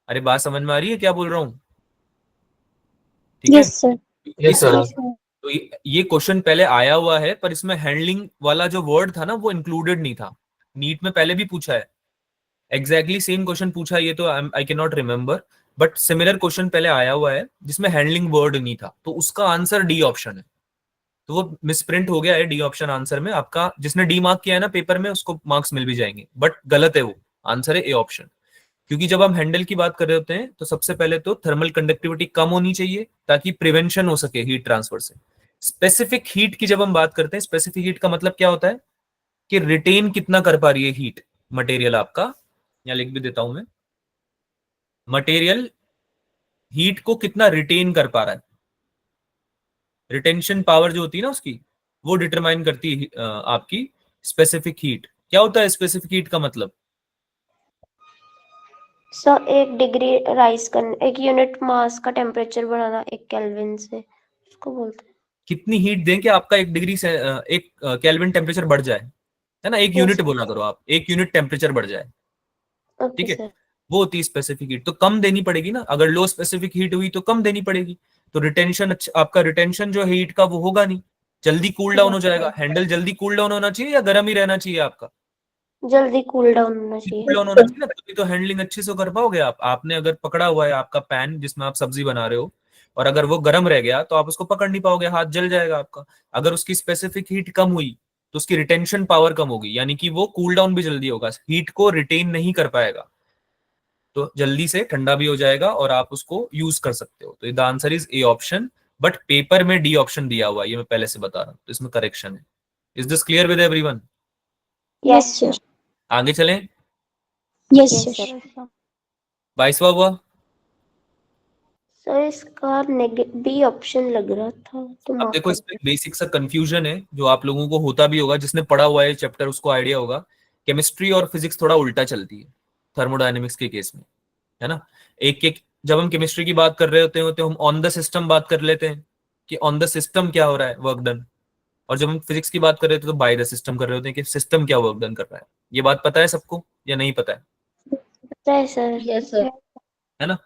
S2: अरे बात समझ में आ रही है क्या बोल रहा हूँ? ठीक है,
S4: Yes, sir.
S1: यस
S2: इस
S1: सर।
S2: तो ये क्वेश्चन पहले आया हुआ है, पर इसमें हैंडलिंग वाला जो वर्ड था ना वो इंक्लूडेड नहीं था। नीट में पहले भी पूछा है, एग्जैक्टली सेम क्वेश्चन पूछा है, ये तो I can not remember, but similar question पहले आया हुआ है जिसमें हैंडलिंग वर्ड नहीं था, तो उसका आंसर डी ऑप्शन है। तो वो मिसप्रिंट हो गया है डी ऑप्शन आंसर में आपका। जिसने डी मार्क किया है ना पेपर में उसको मार्क्स मिल भी जाएंगे, बट गलत है वो, आंसर है ए ऑप्शन। क्योंकि जब हम हैंडल की बात कर रहे होते हैं तो सबसे पहले तो थर्मल कंडक्टिविटी कम होनी चाहिए ताकि प्रिवेंशन हो सके हीट ट्रांसफर से। स्पेसिफिक हीट की जब हम बात करते हैं, स्पेसिफिक हीट का मतलब क्या होता है कि रिटेन कितना कर पा रही है हीट मटेरियल आपका। यहाँ लिख भी देता हूं मैं, मटेरियल हीट को कितना रिटेन कर पा रहा है। रिटेंशन पावर जो होती है ना उसकी, वो डिटरमाइन करती है आपकी स्पेसिफिक हीट। क्या होता है स्पेसिफिक हीट का मतलब?
S3: सर 1 डिग्री राइज करना, 1 यूनिट मास का टेम्परेचर बढ़ाना 1 केल्विन से, उसको बोलते हैं।
S2: कितनी हीट दें कि आपका 1 डिग्री से 1 केल्विन टेम्परेचर बढ़ जाए, है ना, 1 यूनिट
S3: Yes,
S2: बोला करो आप, 1 यूनिट टेम्परेचर बढ़ जाए।
S3: ओके
S2: ठीक है,
S3: सर।
S2: वो होती है स्पेसिफिक हीट। तो कम देनी पड़ेगी ना, अगर लो स्पेसिफिक हीट हुई तो कम देनी पड़ेगी। तो रिटेंशन, आपका रिटेंशन जो हीट का वो होगा नहीं, जल्दी कूल डाउन हो जाएगा। हैंडल जल्दी कूल डाउन होना चाहिए या गर्म ही रहना चाहिए आपका?
S3: जल्दी कूल डाउन होना
S2: कूल
S3: चाहिए।
S2: डाउन होना चाहिए ना, तभी तो हैंडलिंग अच्छे से कर पाओगे आप। आपने अगर पकड़ा हुआ है आपका पैन जिसमें आप सब्जी बना रहे हो, और अगर वो गर्म रह गया तो आप उसको पकड़ नहीं पाओगे, हाथ जल जाएगा आपका। अगर उसकी स्पेसिफिक हीट कम हुई तो उसकी रिटेंशन पावर कम होगी, यानी कि वो कूल डाउन भी जल्दी होगा, हीट को रिटेन नहीं कर पाएगा, तो जल्दी से ठंडा भी हो जाएगा और आप उसको यूज कर सकते हो। तो the answer is A option, but paper में डी ऑप्शन दिया हुआ है, ये मैं पहले से बता रहा हूँ, तो इसमें करेक्शन है। Is this clear with everyone?
S4: Yes, sir.
S2: आगे चलें।
S4: Yes,
S3: yes
S4: sir.
S3: सर।
S2: 22वां हुआ।
S3: सर इसका बी ऑप्शन लग रहा था तो
S2: अब
S3: मार्क
S2: देखो
S3: कर
S2: इसमें
S3: दो।
S2: बेसिक सा कंफ्यूजन है जो आप लोगों को होता भी होगा, जिसने पढ़ा हुआ है चैप्टर उसको आइडिया होगा। केमिस्ट्री और फिजिक्स थोड़ा उल्टा चलती है थर्मोडायनेमिक्स के केस में, है ना। एक एक जब हम केमिस्ट्री की बात कर रहे होते हैं तो हम ऑन द सिस्टम बात कर लेते हैं कि ऑन द सिस्टम क्या हो रहा है, वर्क डन। और जब हम फिजिक्स की बात कर रहे होते हैं तो बाय द सिस्टम कर रहे होते हैं कि सिस्टम क्या वर्क डन कर रहा है। ये बात पता है सबको या नहीं पता है?
S3: पता है सर।
S4: Yes, sir.
S2: है ना।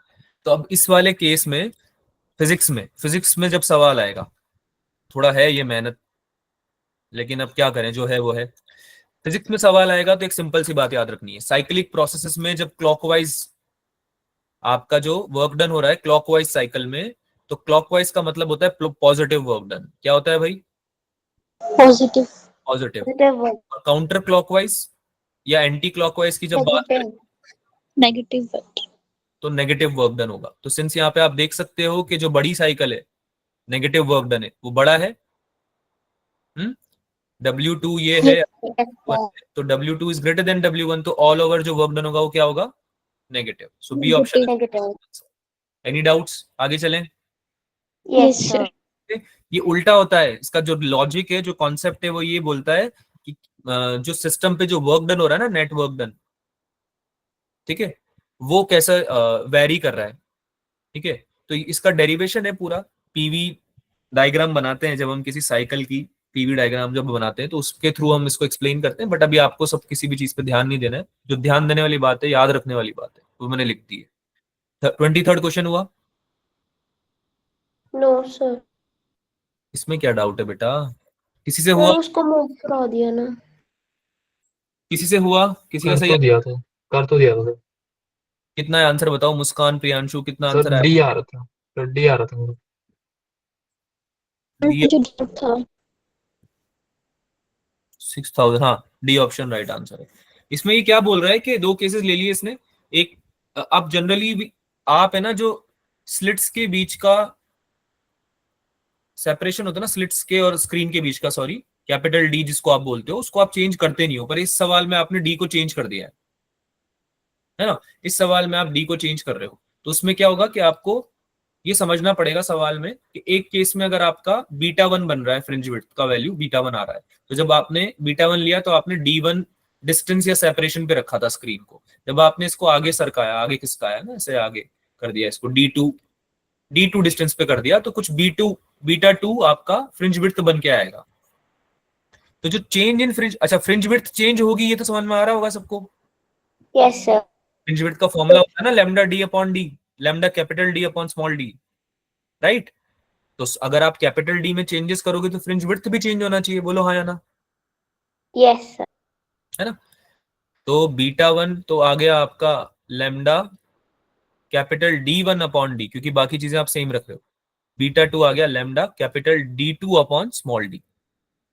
S2: तो अब इस वाले केस में फिजिक्स में जब सवाल आएगा, थोड़ा है ये मेहनत, लेकिन अब क्या करें, जो है वो है। फिजिक्स में सवाल आएगा तो एक सिंपल सी बात याद रखनी है, साइक्लिक प्रोसेसेस में जब क्लॉकवाइज आपका जो वर्क डन हो रहा है क्लॉकवाइज साइकिल में, तो क्लॉकवाइज का मतलब होता है पॉजिटिव वर्क डन। क्या होता है भाई?
S4: Positive.
S2: पॉजिटिव।
S3: पॉजिटिव
S2: और काउंटर क्लॉकवाइज या एंटी क्लॉकवाइज की जब बात करें
S3: नेगेटिव।
S4: Negative.
S2: तो नेगेटिव वर्क डन होगा। तो सिंस यहाँ पे आप देख सकते हो कि जो बड़ी साइकिल है नेगेटिव वर्क डन है, वो बड़ा है। W2 ये है, तो W2 is greater than W1, तो ऑल ओवर जो वर्क डन होगा वो क्या होगा? Negative. So B option.
S3: Negative.
S2: Any doubts? आगे चलें।
S3: Yes
S4: Yes,
S3: sir.
S4: sir.
S2: ये उल्टा होता है, इसका जो लॉजिक है, जो कॉन्सेप्ट है, वो ये बोलता है कि जो सिस्टम पे जो वर्क डन हो रहा है ना, नेट वर्क डन, ठीक है, वो कैसा वेरी कर रहा है। ठीक है, तो इसका डेरिवेशन है पूरा, पीवी डायग्राम बनाते हैं जब हम किसी साइकिल की पीवी डायग्राम जब बनाते हैं तो उसके थ्रू हम इसको एक्सप्लेन करते हैं, बट अभी आपको सब किसी भी चीज पे ध्यान नहीं देना है। जो ध्यान देने वाली बात है, याद रखने वाली बात है, वो मैंने लिख दी है। 23rd क्वेश्चन हुआ।
S3: No sir.
S2: इसमें क्या डाउट है बेटा? किसी से हुआ?
S3: सर उसको मूव करा दिया ना।
S2: किसी से हुआ? किसी का
S1: कर
S2: सही?
S1: तो दिया था, कर तो दिया था सर।
S2: कितना है आंसर बताओ? मुस्कान, प्रियांशु, कितना
S1: सर
S2: आंसर है?
S1: डी आ रहा था, सर डी आ रहा था मेरा।
S2: डी।
S4: मुझे डाउट था।
S2: 6000, हाँ, डी ऑप्शन राइट आंसर है। इसमें ये क्या बोल रहा है कि दो केसेस ले लिए इसने। एक, आप जनरली आप है ना, जो स्लिट्स के बीच का सेपरेशन होता है ना, स्लिट्स के और स्क्रीन के बीच का, सॉरी, कैपिटल डी जिसको आप बोलते हो, उसको आप चेंज करते नहीं हो, पर इस सवाल में आपने डी को चेंज कर दिया है ना? इस सवाल में आप डी को चेंज कर रहे हो, तो उसमें क्या होगा कि आपको ये समझना पड़ेगा सवाल में कि एक केस में अगर आपका बीटा 1 बन रहा है, फ्रिंज विड्थ का वैल्यू बीटा 1 आ रहा है, तो जब आपने बीटा 1 लिया तो आपने D1 डिस्टेंस या सेपरेशन पे रखा था स्क्रीन को। जब आपने इसको आगे सरकाया, आगे खिसकाया ना, ऐसे आगे कर दिया इसको, D2 डिस्टेंस पे कर दिया, तो कुछ बीटा 2 आपका फ्रिंज विड्थ बन के आएगा। तो जो चेंज इन फ्रिंज, अच्छा, फ्रिंज विड्थ चेंज होगी, ये तो समझ में आ रहा होगा सबको।
S3: Yes sir.
S2: फ्रिंज विड्थ का फॉर्मूला होता है ना, lambda D upon D, lambda capital D upon small D, right? तो अगर आप कैपिटल डी में चेंजेस करोगे तो फ्रिंज विड्थ भी चेंज होना चाहिए, बोलो हाँ या ना?
S3: Yes sir.
S2: है ना? तो बीटा 1 तो आ गया आपका lambda capital D1 upon D, क्योंकि बाकी चीजें आप सेम रख रहे हो। बीटा 2 आ गया lambda capital D2 upon small D.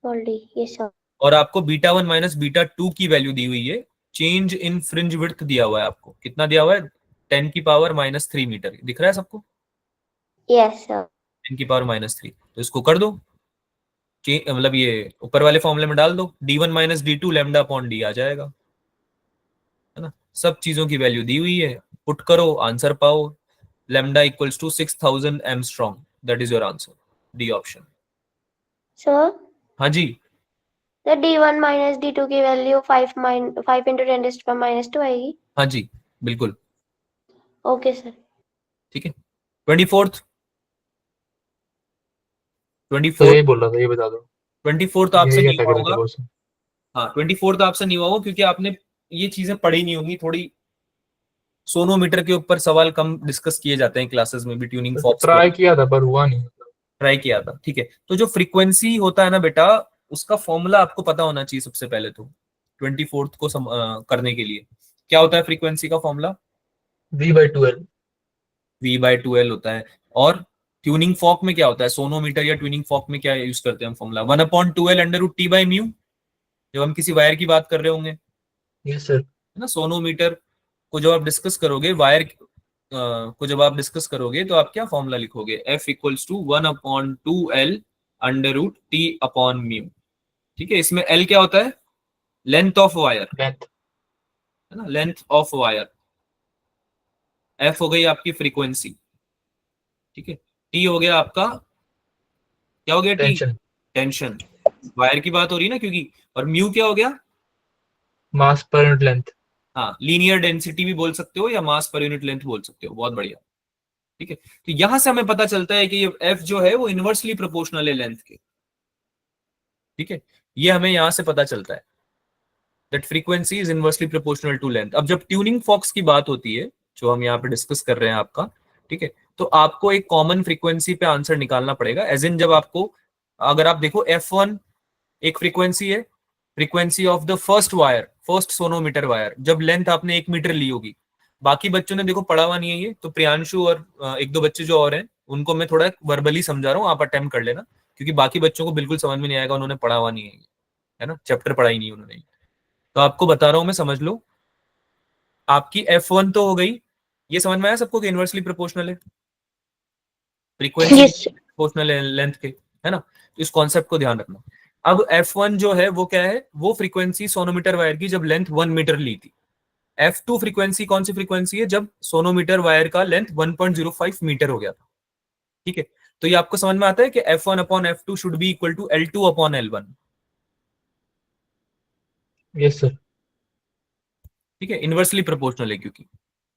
S3: Already yes sir.
S2: और आपको बीटा 1 माइनस बीटा 2 की वैल्यू दी हुई है। चेंज इन फ्रिंज विड्थ दिया हुआ है आपको, कितना दिया हुआ है? 10⁻³ मीटर, दिख रहा है सबको?
S3: Yes sir.
S2: 10⁻³ तो इसको कर दो, मतलब ये ऊपर वाले फॉर्मूले में डाल दो, D1 minus D2 lambda upon D आ जाएगा, है ना? सब चीजों की वैल्यू दी हुई है, पुट करो, आंसर पाओ। Lambda equals to 6000 angstrom, that is your answer, D option.
S3: Sir
S2: हाँ जी।
S3: द D1 माइनस D2 की वैल्यू 5 into 10⁻² आएगी।
S2: हाँ जी, बिल्कुल
S3: ओके सर।
S2: ठीक है। 24th
S1: तो यही बोल रहा था, ये बता दो।
S2: 24th आपसे
S1: यही
S2: नहीं हुआ
S1: अटक रहे थे
S2: होगा।
S1: क्वेश्चन।
S2: हाँ, 24th आपसे नहीं हुआ होगा क्योंकि आपने ये चीजें पढ़ी नहीं होंगी। थोड़ी सोनोमीटर के ऊपर सवाल कम डिस्कस किए जाते हैं क्लासेस में भी, ट्यूनिंग फॉक्स
S1: ट्राई किया था पर हुआ नहीं।
S2: ट्राई किया था, ठीक है। तो जो फ्रीक्वेंसी होता है ना बेटा, उसका फॉर्मूला आपको पता होना चाहिए सबसे पहले तो। 24th को करने के लिए क्या होता है फ्रीक्वेंसी का फॉर्मूला?
S1: V/2L।
S2: V/2L होता है। और ट्यूनिंग फॉर्क में क्या होता है? सोनोमीटर या ट्यूनिंग फॉर्क में क्या यूज करते हैं हम फॉर्मूला? 1/2L √T/μ, जब हम किसी वायर की बात कर रहे होंगे,
S1: यस सर।
S2: है ना? सोनोमीटर को जब आप डिस्कस करोगे, वायर को जब आप डिस्कस करोगे, तो आप क्या फॉर्मूला लिखोगे? F equals to 1/2L √T/μ। ठीक है, इसमें L क्या होता है? Length of wire,
S1: length.
S2: है ना? Length of wire. F हो गई आपकी फ्रीक्वेंसी, ठीक है। T हो गया आपका, क्या हो गया? T
S1: tension.
S2: टेंशन, वायर की बात हो रही है ना क्योंकि। और म्यू क्या हो गया?
S1: मास पर यूनिट लेंथ।
S2: हाँ, लीनियर डेंसिटी भी बोल सकते हो या मास पर यूनिट लेंथ बोल सकते हो, बहुत बढ़िया, ठीक है। तो यहां से हमें पता चलता है कि ये F जो है वो इनवर्सली प्रोपोर्शनल है लेंथ के, ठीक है। ये हमें यहां से पता चलता है that frequency is inversely proportional to length. अब जब ट्यूनिंग फॉक्स की बात होती है, जो हम यहाँ पे डिस्कस कर रहे हैं आपका, ठीक है, तो आपको एक कॉमन फ्रीक्वेंसी पे आंसर निकालना पड़ेगा। एज इन, जब आपको, अगर आप देखो F1 एक फ्रीक्वेंसी है, frequency of the first wire, first sonometer wire, जब लेंथ आपने 1 मीटर ली होगी। बाकी बच्चों ने देखो पढ़ा हुआ नहीं है ये, तो प्रियांशु और एक दो बच्चे जो और हैं, उनको मैं थोड़ा वर्बली समझा रहा हूँ, आप अटेम्प्ट कर लेना, क्योंकि बाकी बच्चों को बिल्कुल समझ में नहीं आएगा, उन्होंने पढ़ा हुआ नहीं है, है ना? चैप्टर पढ़ा ही नहीं उन्होंने। तो आपको बता रहा हूं मैं, समझ लो। आपकी F1 तो हो गई, ये समझ में आया सबको कि इनवर्सली प्रोपोर्शनल है, फ्रीक्वेंसी
S4: Yes, sir.
S2: प्रोपोर्शनल है लेंथ के, है ना? तो इस कॉन्सेप्ट को ध्यान रखना। अब F1 जो है वो क्या है? वो फ्रीक्वेंसी सोनोमीटर वायर की जब लेंथ 1 मीटर ली थी। F2 फ्रीक्वेंसी कौन सी फ्रीक्वेंसी है? जब सोनोमीटर वायर का लेंथ 1.05 मीटर हो गया था, ठीक है। तो ये आपको समझ में आता है कि F1 upon F2 should be equal to L2 upon L1,
S1: yes sir.
S2: ठीक है। इनवर्सली प्रोपोर्शनल है क्योंकि।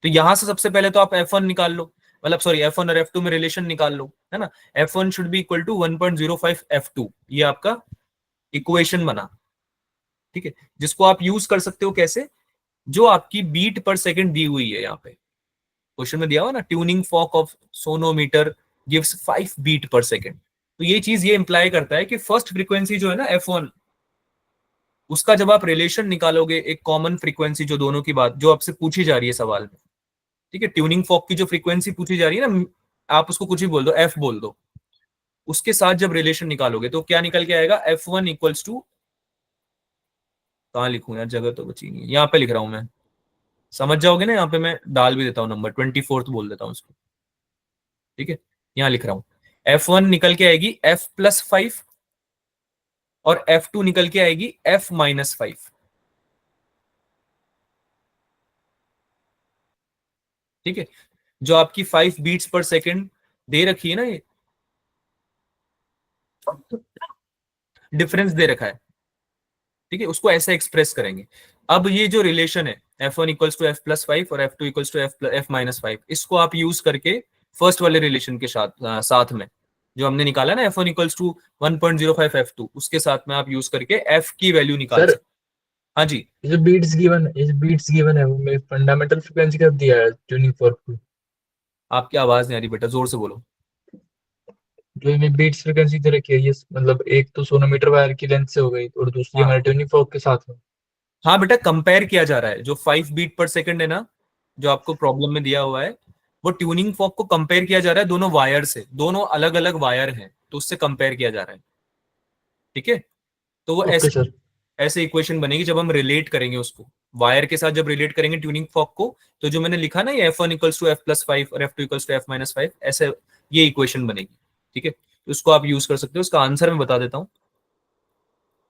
S2: तो यहां से सबसे पहले तो आप F1 निकाल लो, मतलब सॉरी, F1 और F2 में रिलेशन निकाल लो, है ना? F1 should be equal to 1.05 F2, ये आपका इक्वेशन बना, ठीक है, जिसको आप यूज कर सकते हो कैसे, जो आपकी बीट पर सेकंड दी हुई है, यहाँ पे क्वेश्चन में दिया हुआ ना, tuning fork of sonometer gives 5 beat per second. तो ये चीज ये इंप्लाई करता है कि फर्स्ट फ्रीक्वेंसी जो है ना F1, उसका जब आप रिलेशन निकालोगे, एक कॉमन फ्रीक्वेंसी जो दोनों की बात जो आपसे पूछी जा रही है सवाल में, ठीक है, ट्यूनिंग फॉक की जो फ्रीक्वेंसी पूछी जा रही है ना, आप उसको कुछ भी बोल दो, F बोल दो, उसके साथ जब रिलेशन निकालोगे तो क्या निकल के आएगा, F1 इक्वल्स टू, कहाँ लिखूं यार, जगह तो बची नहीं है, यहाँ पे लिख रहा हूं मैं, समझ जाओगे ना, यहाँ पे मैं डाल भी देता हूँ नंबर, 24th बोल देता हूँ उसको, ठीक है, यहाँ लिख रहा हूँ, F1 निकल के आएगी F+5 और F2 निकल के आएगी F-5, ठीक है, जो आपकी 5 बीट्स पर सेकंड दे रखी है ना, ये डिफरेंस दे रखा है, ठीक है, उसको ऐसे एक्सप्रेस करेंगे। अब ये जो रिलेशन है F1 इक्वल्स टू F+5 और F2 इक्वल्स टू F-5, इसको आप यूज करके फर्स्ट वाले रिलेशन के साथ में जो हमने निकाला ना F1 इक्वल्स टू 1.05 F2, उसके साथ में आप यूज करके F की वैल्यू निकाल
S1: सर
S2: सकते। हाँ जी,
S1: ये जो बीट्स गिवन है वो में फंडामेंटल फ्रीक्वेंसी कब दिया है ट्यूनिंग फॉर्क को?
S2: आपकी आवाज नहीं आ रही बेटा, जोर से बोलो।
S1: जो में बीट्स फ्रीक्वेंसी दे रखी है ये मतलब एक तो सोनोमीटर वायर की लेंथ से हो गई और दूसरी
S2: हाँ
S1: हमारे ट्यूनिंग फॉर्क के साथ में।
S2: हाँ बेटा, कंपेयर किया जा रहा है, जो 5 बीट पर सेकंड है ना, जो आपको प्रॉब्लम में दिया हुआ है, वो ट्यूनिंग फॉक को कंपेयर किया जा रहा है दोनों वायर से, दोनों अलग अलग वायर हैं, तो उससे कंपेयर किया जा रहा है, ठीक है। तो वो
S1: ओके
S2: ऐसे
S1: सर।
S2: ऐसे इक्वेशन बनेगी जब हम रिलेट करेंगे उसको वायर के साथ, जब रिलेट करेंगे ट्यूनिंग फॉक को, तो जो मैंने लिखा ना, ये F1 इक्वल्स टू F+5 और F2 इक्वल्स टू F-5, ऐसे ये इक्वेशन बनेगी, ठीक है, तो उसको आप यूज कर सकते हो। उसका आंसर मैं बता देता हूँ,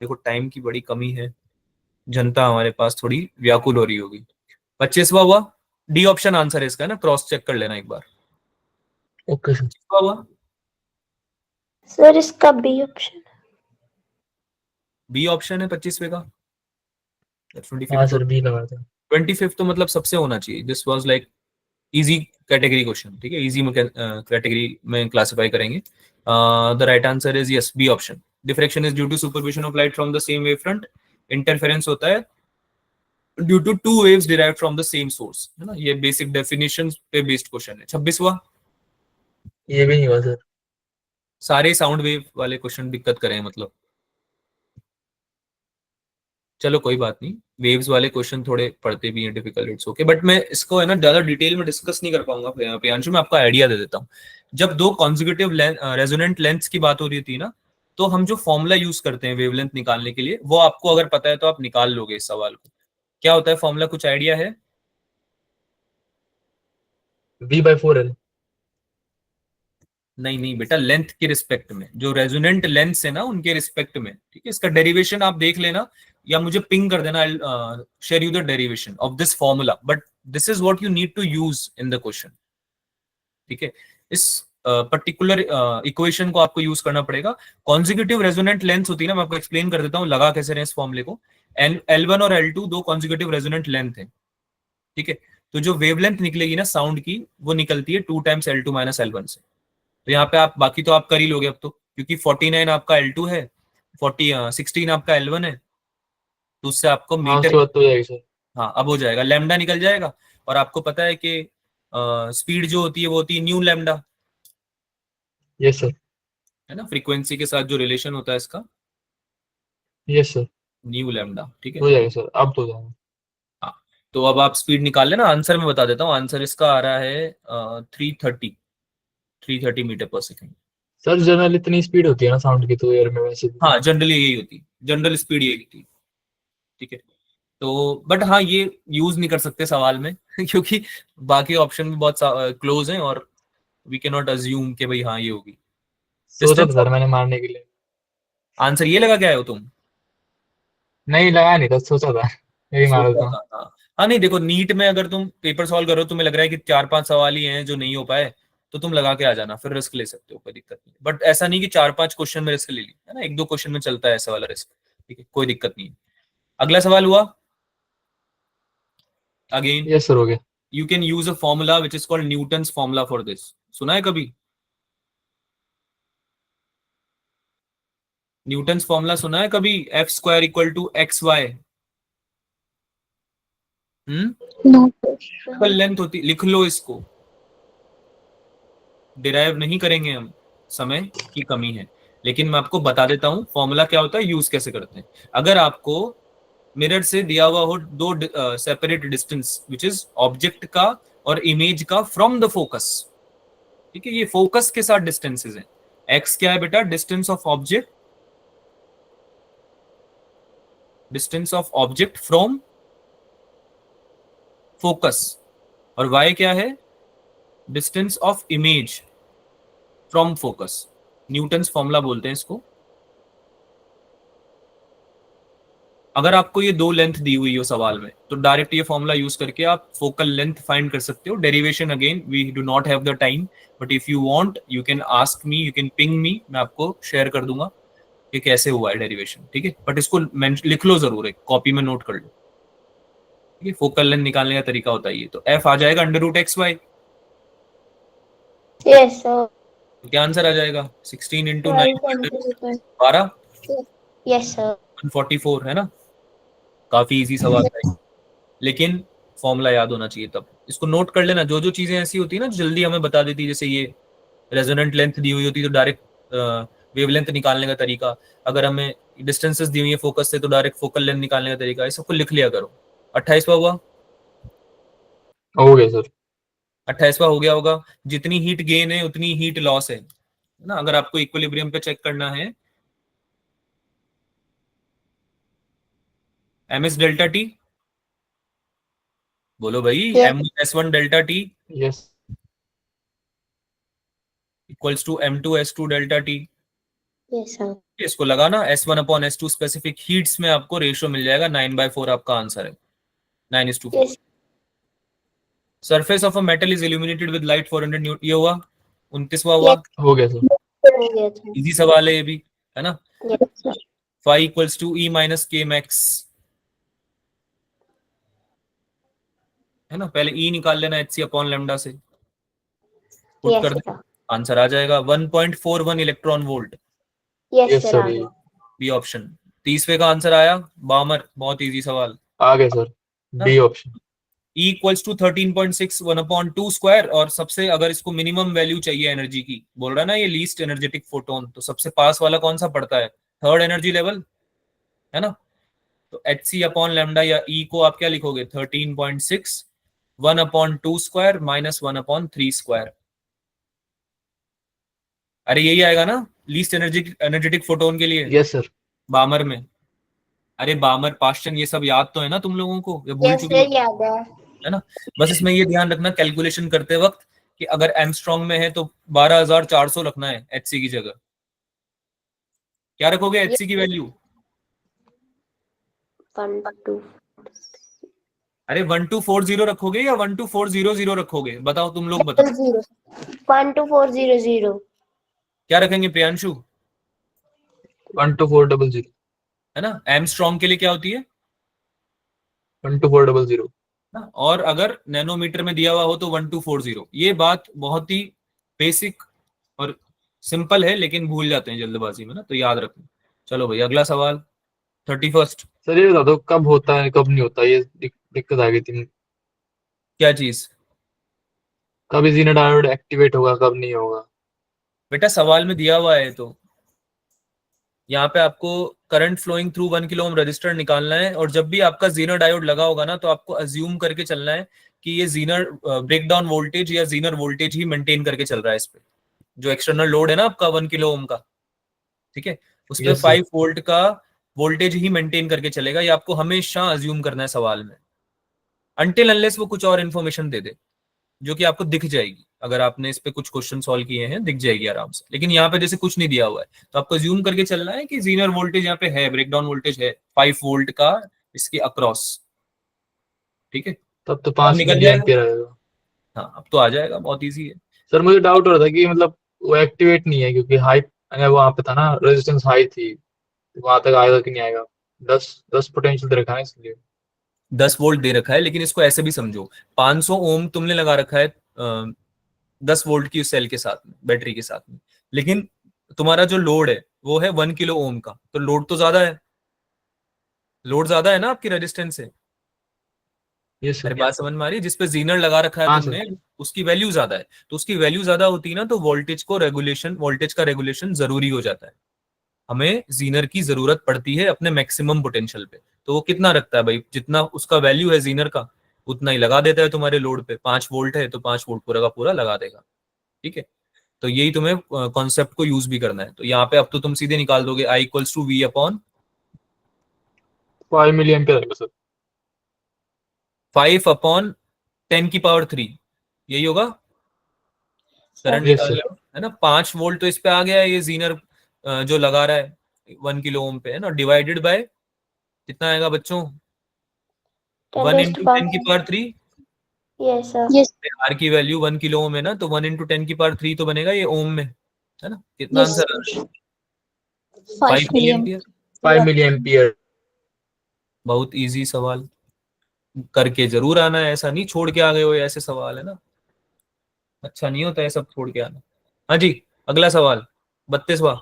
S2: देखो टाइम की बड़ी कमी है, जनता हमारे पास थोड़ी व्याकुल हो रही होगी। 25वां हुआ, डी ऑप्शन आंसर है इसका ना, क्रॉस चेक कर लेना एक बार।
S1: Okay sir.
S2: 25वां हुआ,
S3: सर इसका बी ऑप्शन।
S2: बी ऑप्शन है 25वें का,
S1: हाँ
S2: 25th,
S1: सर बी लगा था।
S2: 25th तो मतलब सबसे होना चाहिए, this was like easy category question, ठीक है, इजी में कैटेगरी में क्लासिफाई करेंगे। The right answer is yes, B option. Diffraction is due to superposition of light from the same wave front, interference होता है due to two waves derived from the same source, है ना, ये basic definition पे based question है। 26वां,
S1: ये भी नहीं हुआ सर।
S2: सारे साउंड वेव वाले क्वेश्चन दिक्कत करें मतलब, चलो कोई बात नहीं, वेव्स वाले क्वेश्चन थोड़े पढ़ते भी हैं डिफिकल्ट, इट्स ओके, बट मैं इसको है ना ज्यादा डिटेल में डिस्कस नहीं कर पाऊंगा प्रियांशु, मैं आपको आइडिया दे देता हूँ। जब दो कॉन्जिक्यूटिव रेजोनेंट लेंथ्स की बात हो रही थी ना, तो हम जो फॉर्मूला यूज करते हैं वेवलेंथ निकालने के लिए, वो आपको अगर पता है तो आप निकाल लोगे इस सवाल को। क्या होता है फॉर्मूला, कुछ आइडिया है?
S1: V/4L।
S2: नहीं नहीं बेटा, लेंथ के रिस्पेक्ट में, जो रेजोनेंट लेंथ्स है ना उनके रिस्पेक्ट में, ठीक है, इसका डेरिवेशन आप देख लेना या मुझे पिंग कर देना, share you the derivation of this formula, but this is what you need to use in the question, ठीक है। इस पर्टिकुलर इक्वेशन को आपको यूज करना पड़ेगा। कॉन्जिक्यूटिव रेजोनेंट लेंथ होती है ना, मैं आपको एक्सप्लेन कर देता हूँ लगा कैसे रहे इस फॉर्मूले को। L1 और L2 दो कॉन्जिक्यूटिव रेजोनेंट लेंथ है, ठीक है, तो जो वेवलेंथ निकलेगी ना साउंड की, वो निकलती है 2 टाइम्स L2 माइनस L1 से। तो यहाँ पे आप बाकी तो आप कर ही लोगे अब तो, क्योंकि 49 आपका L2 है, 16 आपका L1 है, तो उससे आपको
S1: हाँ
S2: मीटर,
S1: उसके बाद तो हो जाएगी सर।
S2: हाँ अब हो जाएगा, लैम्डा निकल जाएगा। और आपको पता है कि स्पीड जो होती है वो होती है न्यू लैम्डा,
S1: यस सर।
S2: है ना, फ्रीक्वेंसी के साथ जो रिलेशन होता है इसका,
S1: यस सर।
S2: न्यू लैम्डा, ठीक है।
S1: हो जाएगा सर, अब तो हो जाएगा।
S2: हाँ, तो अब आप स्पीड निकाल लेना, आंसर मैं बता देता हूँ, आंसर इसका आ रहा है 330 मीटर पर सेकेंड।
S1: सर जनरल इतनी स्पीड होती है ना साउंड की तो एयर में वैसे भी।
S2: हाँ जनरली यही होती है, जनरल स्पीड यही होती है, ठीक है। तो बट हाँ ये यूज नहीं कर सकते सवाल में क्योंकि बाकी ऑप्शन भी बहुत क्लोज हैं, और वी कैन नॉट अज्यूम कि भाई हाँ ये होगी।
S1: सोचा था
S2: डिस्टेंस,
S1: सर मैंने मारने के लिए।
S2: आंसर ये लगा क्या है हो तुम?
S1: नहीं लगा नहीं था, सोचा था यही मारा
S2: सोचा
S1: था।
S2: था, हाँ। हाँ नहीं देखो, नीट में अगर तुम पेपर सॉल्व करो, तुम्हें लग रहा है कि 4-5 सवाल ही हैं जो नहीं हो पाए, तो तुम लगा के आ जाना, फिर रिस्क ले सकते हो, कोई दिक्कत नहीं। बट ऐसा नहीं कि 4-5 क्वेश्चन में रिस्क ले ली, है ना, 1-2 क्वेश्चन में चलता है ऐसा वाला रिस्क, ठीक है, कोई दिक्कत नहीं है। अगला सवाल हुआ, अगेन
S1: यस सर हो गया।
S2: you can use a formula which is called Newton's formula for this, सुना है कभी? न्यूटन्स फॉर्मूला सुना है कभी? F square equal to X Y.
S4: No.
S2: Focal length होती, लिख लो इसको, डिराइव नहीं करेंगे हम, समय की कमी है, लेकिन मैं आपको बता देता हूं फॉर्मूला क्या होता है, यूज कैसे करते हैं। अगर आपको मिरर से दिया हुआ हो दो separate distance which is object का और इमेज का फ्रॉम द फोकस, ठीक है, ये फोकस के साथ डिस्टेंसेस हैं। एक्स क्या है बेटा? Distance of object, distance of object from focus, और वाई क्या है? Distance of image from focus. Newton's formula बोलते हैं इसको। अगर आपको ये दो लेंथ दी हुई हो सवाल में, तो डायरेक्ट ये फॉर्मूला यूज करके आप फोकल लेंथ फाइंड कर सकते हो। Derivation again we do not have the time, but if you want you can ask me, you can ping me, मैं आपको शेयर कर दूंगा कि कैसे हुआ है डेरिवेशन, ठीक है। बट इसको लिख लो जरूर, एक कॉपी में नोट कर लो, ठीक है। फोकल लेंथ निकालने का तरीका होता है ये। तो एफ आ जाएगा under root X Y.
S3: Yes sir.
S2: क्या आंसर आ जाएगा? 16 इंटू 9 12,
S3: यस सर।
S2: 144 है ना। काफी इजी सवाल था, लेकिन फॉर्मूला याद होना चाहिए तब। इसको नोट कर लेना, जो जो चीजें ऐसी होती है ना जल्दी हमें बता देती है, जैसे ये रेजोनेंट लेंथ दी हुई होती है तो डायरेक्ट वेवलेंथ निकालने का तरीका, अगर हमें डिस्टेंसेस दी हुई है फोकस से तो डायरेक्ट फोकल लेंथ निकालने का तरीका, ये सबको लिख लिया करो। 28वां हुआ?
S1: हो गया सर।
S2: 28वां हो गया होगा। जितनी हीट गेन है उतनी हीट लॉस है ना। अगर आपको इक्विलिब्रियम पे चेक करना है, एम एस डेल्टा टी, बोलो भाई, M S one delta T
S1: yes
S2: equals to M two S two delta T.
S3: Yes sir.
S2: इसको लगाना, S1 upon S2 specific heats में आपको रेशियो मिल जाएगा 9/4, आपका आंसर है 9:4। Surface of a metal is illuminated with light 400 Newton, ये हुआ। 29वां हुआ?
S1: हो गया सर।
S3: हो गया था।
S2: इजी सवाल है ये भी, है ना।
S3: Yes sir.
S2: Phi equals to E minus K max, है ना। पहले E निकाल लेना HC अपॉन लैम्डा से, पुट
S3: यस
S2: कर दे,
S3: सर।
S2: आंसर आ जाएगा 1.41 electron volt,
S3: yes
S1: yes
S3: sir
S1: sir.
S3: आ गया।
S2: B option. 30वें का आंसर आया बामर, बहुत इजी सवाल
S1: आ गया sir, D option.
S2: E equals to 13.6 1/2 square, और सबसे अगर इसको मिनिमम वैल्यू चाहिए एनर्जी की, बोल रहा है ना ये लीस्ट एनर्जेटिक फोटोन, तो सबसे पास वाला कौन सा पड़ता है? थर्ड एनर्जी लेवल, है ना। तो HC अपॉन लैम्डा या E को आप क्या लिखोगे? 13.6 1/2 स्क्वायर माइनस 1/3 स्क्वायर। अरे यही आएगा ना लीस्ट एनर्जेटिक फोटोन के लिए
S1: यस सर।
S2: बामर में। अरे बामर, पास्चन, ये सब याद तो है ना तुम लोगों को, ये भूल
S3: यस
S2: चुके
S3: सर याद है।
S2: है ना। बस इसमें ये ध्यान रखना कैलकुलेशन करते वक्त कि अगर एमस्ट्रॉन्ग में है तो 12,400 रखना है HC की जगह। क्या रखोगे HC की वैल्यू?
S3: 1 2
S2: अरे 1240 रखोगे या 12400 रखोगे? बताओ, तुम लोग बताओ
S3: 0 12400।
S2: क्या रखेंगे प्रियांशु?
S1: 12400।
S2: है ना। एमस्ट्रॉन्ग के लिए क्या होती है?
S1: 12400।
S2: ना, और अगर नैनोमीटर में दिया हुआ हो तो 1240। ये बात बहुत ही बेसिक और सिंपल है, लेकिन भूल जाते हैं जल्दबाजी में ना, तो याद रखना। चलो भाई अगला सवाल 31।
S1: सर ये बता दो कब होता है कब नहीं होता, ये दिक्कत आ गई थी।
S2: क्या चीज?
S1: कब जीना डायोड एक्टिवेट होगा कब नहीं होगा।
S2: बेटा सवाल में दिया हुआ है, तो यहाँ पे आपको current flowing through 1 kilo ohm resistor निकालना है, और जब भी आपका जीनर डायोड लगा होगा ना, तो आपको अज्यूम करके चलना है कि ये जीनर ब्रेकडाउन वोल्टेज या जीनर वोल्टेज ही मेंटेन करके चल रहा है इस पे। जो एक्सटर्नल लोड है ना आपका 1 किलो ओम का, ठीक है, उस पे
S1: Yes, sir.
S2: 5 वोल्ट का वोल्टेज ही मेंटेन करके चलेगा। ये आपको हमेशा अज्यूम करना है सवाल में, अनटिल अनलेस वो कुछ और इन्फॉर्मेशन दे दे जो कि आपको दिख जाएगी। अगर आपने इस पे कुछ क्वेश्चन सॉल्व किए हैं दिख जाएगी आराम से, लेकिन यहाँ पे जैसे कुछ नहीं दिया हुआ है तो आपको अज्यूम करके चलना है कि जीनर वोल्टेज यहाँ पे है, ब्रेकडाउन वोल्टेज है 5 वोल्ट का इसके अक्रॉस, ठीक है।
S1: तब तो
S2: अब
S1: 5
S2: निकल
S1: मिली
S2: जाएगा।
S1: एम्पियर आएगा।
S2: हाँ अब तो आ जाएगा, बहुत ईजी है।
S1: सर मुझे डाउट हो रहा था कि मतलब वो एक्टिवेट नहीं है क्योंकि हाई वहां पे था ना, रेजिस्टेंस हाई थी, तो वहां तक आएगा कि नहीं आएगा। 10 पोटेंशियल दे रखा है इसलिए।
S2: 10 वोल्ट दे रखा है, लेकिन इसको ऐसे भी समझो, 500 ओम तुमने लगा रखा है 10 वोल्ट की सेल के साथ में, बैटरी के साथ में, लेकिन तुम्हारा जो लोड है वो है 1 किलो ओम का, तो लोड तो ज्यादा है, लोड ज्यादा है ना आपकी रेजिस्टेंस से।
S1: यस
S2: मेरे
S1: सर।
S2: बात समझ में आ रही है? जिस पे जीनर लगा रखा है
S1: हाँ
S2: तुमने,
S1: सर।
S2: उसकी वैल्यू ज्यादा है, तो उसकी वैल्यू ज्यादा होती है ना, तो वोल्टेज का रेगुलेशन जरूरी हो जाता है। हमें जीनर की जरूरत पड़ती है अपने मैक्सिमम पोटेंशियल पे। तो वो कितना रखता है भाई, जितना उसका वैल्यू है जीनर का, उतना ही लगा देता है तुम्हारे लोड पे। 5 वोल्ट है तो 5 वोल्ट पूरा का पूरा लगा देगा। ठीक है, तो यही तुम्हें कॉन्सेप्ट को यूज भी करना है। तो यहाँ पे अब तो तुम सीधे निकाल दोगे I equals to V upon
S1: 5 milli ampere आएगा सर।
S2: 5/10⁻³ यही होगा। करंट
S1: यस
S2: निकाल
S1: सर।
S2: लो, है ना। 5 वोल्ट तो इस पे आ गया है, ये जीनर जो लगा रहा है 1 किलो ओम पे, है ना, डिवाइडेड बाय कितना आएगा बच्चों,
S3: 10
S2: one
S3: raised to
S2: into ten
S3: power
S2: की power three
S3: yes sir
S4: Yes.
S2: R की वैल्यू 1 किलो ओम है ना, तो 1 × 10⁻³ तो बनेगा ये ओम में, है ना। कितना
S4: Yes.
S2: आंसर आ रहा है?
S4: 5
S2: 5 milli
S4: milliamp.
S2: Ampere.
S1: 5 milli ampere.
S2: बहुत इजी सवाल, करके जरूर आना है, ऐसा नहीं छोड़ के आ गए हो, ये ऐसे सवाल है ना, अच्छा नहीं होता है सब छोड़ के आना। हाँ जी, अगला सवाल 32वां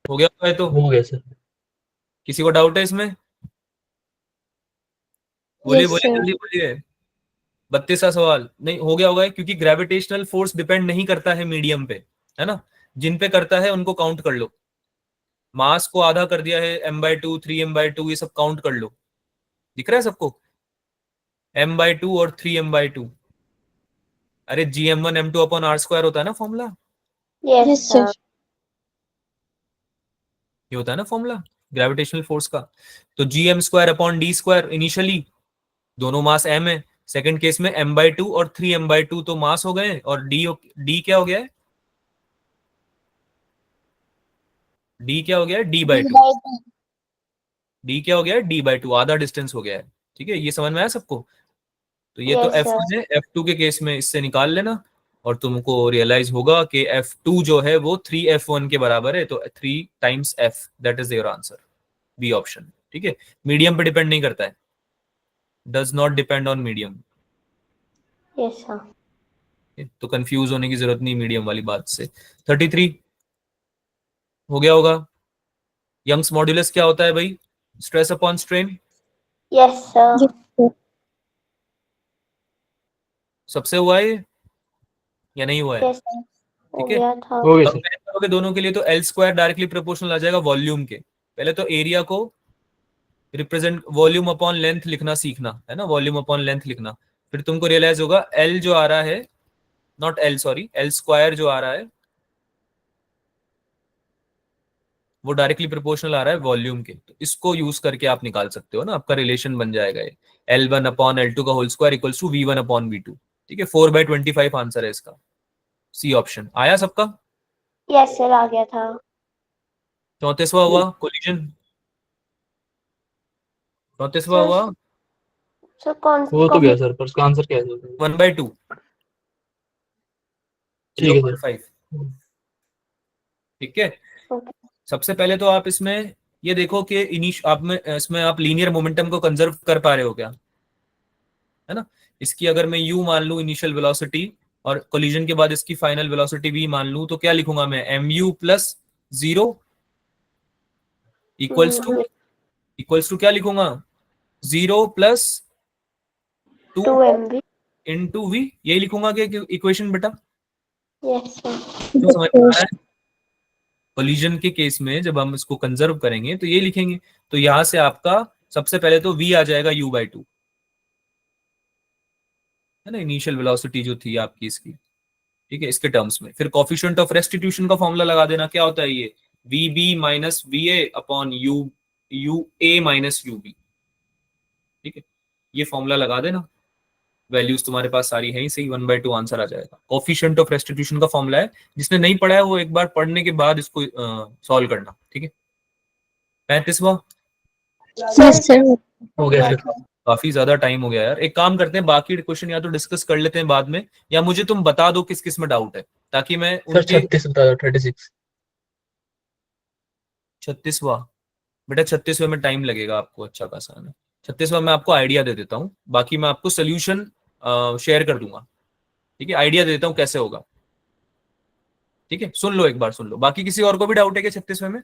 S2: हो गया है तो।
S1: हो गया सर।
S2: किसी को डाउट है इसमें? बोलिए
S4: Yes
S2: बोलिए
S4: sir.
S2: जल्दी बोलिए। 32वां सवाल नहीं हो गया होगा, क्योंकि ग्रेविटेशनल फोर्स डिपेंड नहीं करता है मीडियम पे, है ना। जिन पे करता है उनको काउंट कर लो। मास को आधा कर दिया है, m/2 3m/2 ये सब काउंट कर लो। दिख रहा है सबको? m/2 और 3m/2, अरे gm1m2/r² होता है ना formula,
S3: yes
S4: Yes
S3: sir
S4: sir.
S2: ये होता है ना फॉर्मूला ग्रेविटेशनल फोर्स का। तो gm²/d² इनिशियली दोनों मास m है, सेकंड केस में m/2 और 3m/2 तो मास हो गए, और d क्या हो गया है, d क्या हो गया है, d/2। d क्या हो गया है, d/2, आधा डिस्टेंस हो गया है। ठीक है, ये समझ में आया सबको? तो ये तो
S3: yes sir
S2: F1 है, F2 के केस में इससे निकाल लेना, और तुमको रियलाइज होगा कि F2 जो है वो 3F1 के बराबर है, तो 3 × F, that is your answer, B option. ठीक है, मीडियम पे डिपेंड नहीं करता है, does not depend on medium.
S3: yes sir
S2: तो कंफ्यूज होने की जरूरत नहीं मीडियम वाली बात से। 33 हो गया होगा। यंग्स मॉड्यूलस क्या होता है भाई, stress upon strain,
S3: yes sir
S4: Yes sir.
S2: सबसे हुआ है ये या नहीं हुआ है?
S3: yes sir हो
S2: ठीक है,
S3: गया था
S1: हो गया सर।
S2: कंपेयर करोगे दोनों के लिए तो L² डायरेक्टली प्रोपोर्शनल आ जाएगा वॉल्यूम के। पहले तो एरिया को रिप्रेजेंट वॉल्यूम अपॉन लेंथ लिखना सीखना, है ना, वॉल्यूम अपॉन लेंथ लिखना। फिर तुमको रियलाइज होगा L जो आ रहा है, नॉट L सॉरी, L² जो आ रहा है वो डायरेक्टली प्रोपोर्शनल आ रहा है वॉल्यूम के, तो इसको यूज करके आप निकाल सकते हो ना, आपका रिलेशन बन जाएगा ये L1/L2 ठीक है, 4/25 आंसर है इसका, सी ऑप्शन आया सबका।
S3: yes sir आ गया था
S2: 34वां हुआ कोलिजन, 34वां
S3: सर
S2: हुआ
S3: सर कौन
S1: हो तो
S3: कौन
S1: गया सर, पर उसका आंसर क्या है सर?
S2: 1/2
S1: ठीक है सर।
S2: 0.5। ठीक है,
S3: okay
S2: सबसे पहले तो आप इसमें ये देखो कि आप में इसमें आप लीनियर मोमेंटम को कंजर्व कर पा रहे हो क्या, है ना। इसकी अगर मैं u मान लूं इनिशियल वेलोसिटी, और कोलिजन के बाद इसकी फाइनल वेलोसिटी v मान लूं, तो क्या लिखूंगा मैं, mu+0 इक्वल्स टू क्या लिखूंगा, 0+2
S3: 2 mv
S2: इंटू v, यही लिखूंगा कि इक्वेशन बेटा,
S3: yes sir
S2: क्यों, समझ में आ
S4: Yes.
S2: रहा है? कोलिजन के केस में जब हम इसको कंजर्व करेंगे तो ये लिखेंगे, तो यहां से आपका सबसे पहले तो v आ जाएगा u/2, है ना, इनिशियल वेलोसिटी जो थी आपकी इसकी। ठीक है, इसके टर्म्स में फिर कॉफिशिएंट ऑफ रेस्टिट्यूशन का फॉर्मूला लगा देना, क्या होता है ये, VB minus VA upon UA minus UB। ठीक है, ये फॉर्मूला लगा देना, वैल्यूज तुम्हारे पास सारी है ही सही, 1/2 आंसर आ जाएगा। कॉफिशिएंट ऑफ रेस्टिट्यूशन का फॉर्मूला है, जिसने नहीं पढ़ा है वो एक बार पढ़ने के बाद इसको सॉल्व करना। ठीक है, 35वां
S4: Yes sir.
S1: हो गया सर।
S2: काफी ज्यादा टाइम हो गया यार, एक काम करते हैं बाकी क्वेश्चन या तो डिस्कस कर लेते हैं बाद में, या मुझे तुम बता दो किस किस में डाउट है, ताकि मैं
S1: सर
S2: उनके।
S1: 36 बता दो, 36।
S2: 36वां बेटा, 36वें में टाइम लगेगा आपको अच्छा खासा, है ना। 36वां मैं आपको आइडिया दे देता हूँ, बाकी मैं आपको सोल्यूशन शेयर कर दूंगा। ठीक है, आइडिया दे देता हूँ कैसे होगा। ठीक है, सुन लो एक बार, सुन लो, बाकी किसी और को भी डाउट है कि 36वें में?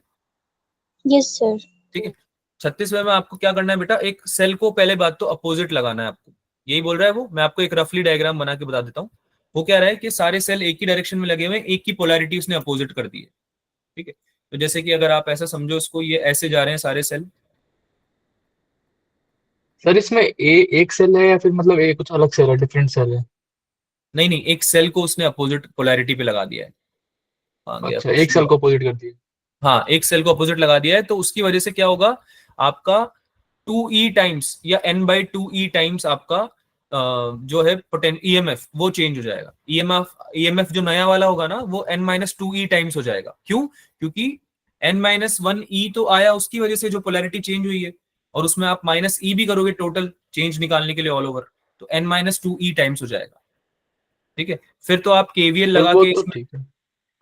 S4: Yes sir.
S2: ठीक है। 36वें में आपको क्या करना है बेटा, एक सेल को पहले बात तो अपोजिट लगाना है आपको, यही बोल रहा है वो। मैं आपको एक रफली डायग्राम बना के बता देता हूँ। वो कह रहा है कि सारे सेल एक ही डायरेक्शन में लगे हुए हैं, एक की पोलैरिटी उसने अपोजिट कर दी है। ठीक है, तो जैसे कि अगर आप ऐसा समझो इसको, ये ऐसे जा रहे हैं सारे सेल।
S1: सर इसमें एक सेल है या फिर मतलब ए कुछ अलग सेल है, डिफरेंट सेल है?
S2: नहीं नहीं, एक सेल को उसने अपोजिट पोलैरिटी पे लगा दिया है। आ गया
S1: अच्छा, एक
S2: क्वेश्चन।
S1: सेल को अपोजिट कर दिया।
S2: हाँ, एक सेल को अपोजिट लगा दिया है, तो उसकी वजह से क्या होगा, आपका 2e टाइम्स या n/2e टाइम्स आपका जो है ईएमएफ वो चेंज हो जाएगा। ईएमएफ जो नया वाला होगा ना, वो n-2e टाइम्स हो जाएगा। क्यों? क्योंकि n-1e तो आया, उसकी वजह से जो पोलैरिटी चेंज हुई है, और उसमें आप -e भी करोगे टोटल चेंज निकालने के लिए ऑल ओवर, तो n-2e टाइम्स हो जाएगा। ठीक है, फिर तो आप केवीएल
S1: सर
S2: लगा
S1: वो
S2: के
S1: तो
S2: इसमें।
S1: ठीक है,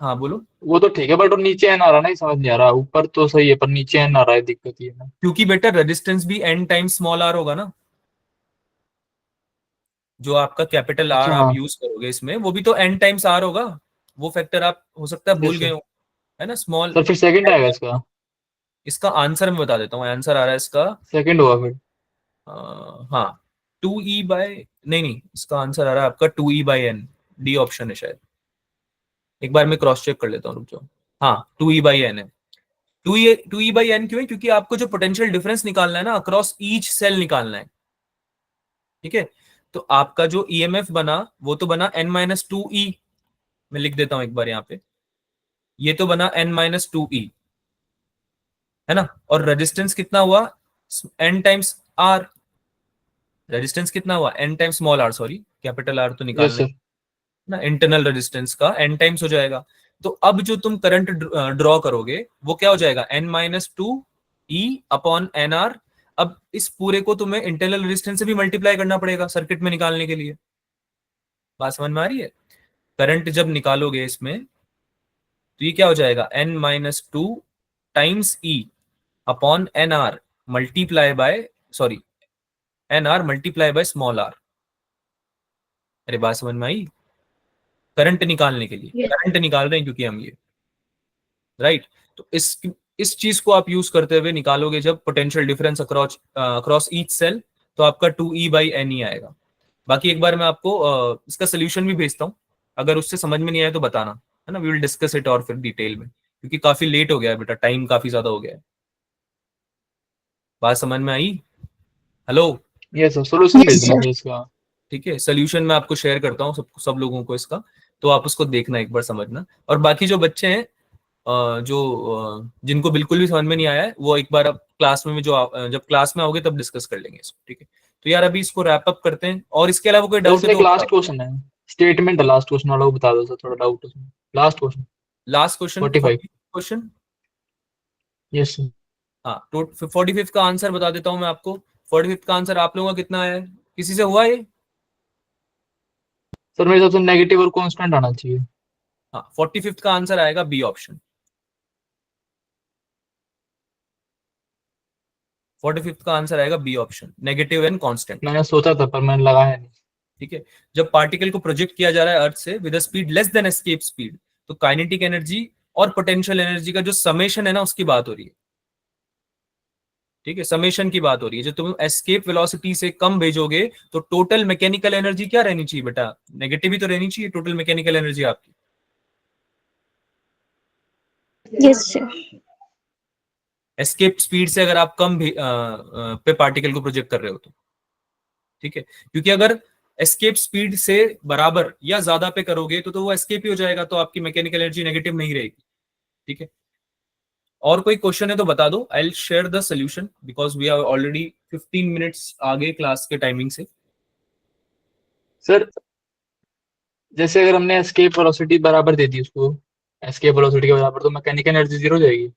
S2: हाँ बोलो।
S1: वो तो ठीक है, बट वो नीचे एन आ रहा है ना, ये समझ नहीं आ रहा। ऊपर तो सही है पर नीचे एन आ रहा है, दिक्कत ये है ना।
S2: क्योंकि बेटा रेजिस्टेंस भी n टाइम्स स्मॉल r होगा ना, जो आपका कैपिटल R
S1: अच्छा
S2: आप
S1: हाँ।
S2: यूज करोगे इसमें, वो भी तो n टाइम्स R होगा। वो फैक्टर आप हो सकता है भूल
S1: यस
S2: गए
S1: सर।
S2: हो, है ना, स्मॉल।
S1: सर फिर सेकंड आएगा इसका?
S2: इसका आंसर मैं बता देता हूँ, आंसर आ रहा है इसका।
S1: सेकंड होगा फिर?
S2: हाँ, 2e बाय, नहीं नहीं, इसका आंसर आ रहा है आपका 2e/n। डी ऑप्शन है शायद, एक बार मैं क्रॉस चेक कर लेता हूँ, रुक जाओ। हाँ, 2e/n है। 2e/n क्यों है? क्योंकि आपको जो पोटेंशियल डिफरेंस निकालना है ना, अक्रॉस ईच सेल निकालना है। ठीक है, तो आपका जो ईएमएफ बना, वो तो बना n-2e। मैं लिख देता हूं एक बार यहाँ पे, ये तो बना n-2e, है ना। और रेजिस्टेंस कितना हुआ, n टाइम्स r। रेजिस्टेंस कितना हुआ, n times small r, sorry capital R तो
S1: यस
S2: निकालना ही
S1: सर।
S2: ना, इंटरनल रेजिस्टेंस का n टाइम्स हो जाएगा। तो अब जो तुम करंट ड्रॉ करोगे वो क्या हो जाएगा, n-2e/nr। अब इस पूरे को तुम्हें इंटरनल रेजिस्टेंस से भी मल्टीप्लाई करना पड़ेगा सर्किट में निकालने के लिए। बात समझ में आ रही है? करंट जब निकालोगे इसमें, तो ये क्या हो जाएगा, n-2 times e upon N R multiply by, sorry, N R multiply by small R. अरे बात समझ में आई? करंट निकालने के लिए,
S3: Yes.
S2: करंट निकाल रहे हैं क्योंकि हम ये, राइट। तो इस चीज को आप यूज करते हुए निकालोगे जब potential difference across each cell, तो आपका 2e/n ही आएगा। बाकी एक बार मैं आपको इसका सोल्यूशन भी भेजता हूँ, अगर उससे समझ में नहीं आया तो बताना, है ना। वी विल डिस्कस इट और फिर डिटेल में, क्योंकि काफी लेट हो गया है बेटा, टाइम काफी ज्यादा हो गया है। बात समझ में आई? हेलो?
S1: यस सर, सोल्यूशन भेज
S4: यस
S1: देना
S4: सर।
S1: फिर इसका।
S2: ठीक है, सोल्यूशन मैं आपको शेयर करता हूँ सब लोगों को इसका, तो आप उसको देखना, एक बार समझना। और बाकी जो बच्चे हैं जिनको बिल्कुल भी समझ में नहीं आया है, वो एक बार अब क्लास में जब क्लास में आओगे तब डिस्कस कर लेंगे इसको। ठीक है, तो यार अभी इसको रैप अप करते हैं, और इसके अलावा कोई
S1: सर
S2: डाउट है
S1: इसमें एक
S2: तो
S1: लास्ट क्वेश्चन है, स्टेटमेंट है लास्ट क्वेश्चन वाला, वो बता दो सर, थोड़ा डाउट है उसमें। Last question.
S2: Last question,
S1: 45।
S2: Question.
S1: Yes sir.
S2: हाँ, तो 45 का आंसर बता देता हूँ मैं आपको। 45 का आंसर आप लोगों का कितना है, किसी से हुआ ये?
S1: सर मेरे हिसाब से नेगेटिव और कांस्टेंट आना चाहिए।
S2: हाँ, 45 का आंसर आएगा बी ऑप्शन। 45 का आंसर आएगा B option, negative and constant.
S1: मैंने सोचा था पर मैंने लगाया नहीं।
S2: ठीक है, जब पार्टिकल को प्रोजेक्ट किया जा रहा है अर्थ से with speed less than escape speed, तो काइनेटिक एनर्जी और पोटेंशियल एनर्जी का जो समेशन है ना, उसकी बात हो रही है। ठीक है, समेशन की बात हो रही है। जो तुम एस्केप वेलोसिटी से कम भेजोगे, तो टोटल मैकेनिकल एनर्जी क्या रहनी चाहिए बेटा, नेगेटिव ही तो रहनी चाहिए टोटल मैकेनिकल एनर्जी आपकी।
S4: Yes sir.
S2: एस्केप स्पीड से अगर आप कम पे पार्टिकल को प्रोजेक्ट कर रहे हो तो, ठीक है, क्योंकि अगर एस्केप स्पीड से बराबर या ज्यादा पे करोगे तो वो एस्केप ही हो जाएगा, तो आपकी मैकेनिकल एनर्जी नेगेटिव नहीं रहेगी। ठीक है, और कोई क्वेश्चन है तो बता दो, I will share the solution because we are already 15 minutes आगे क्लास के टाइमिंग से।
S1: सर जैसे अगर हमने एस्केप वेलोसिटी बराबर दे दी उसको, एस्केप वेलोसिटी के बराबर, तो मैकेनिकल एनर्जी जीरो हो जाएगी।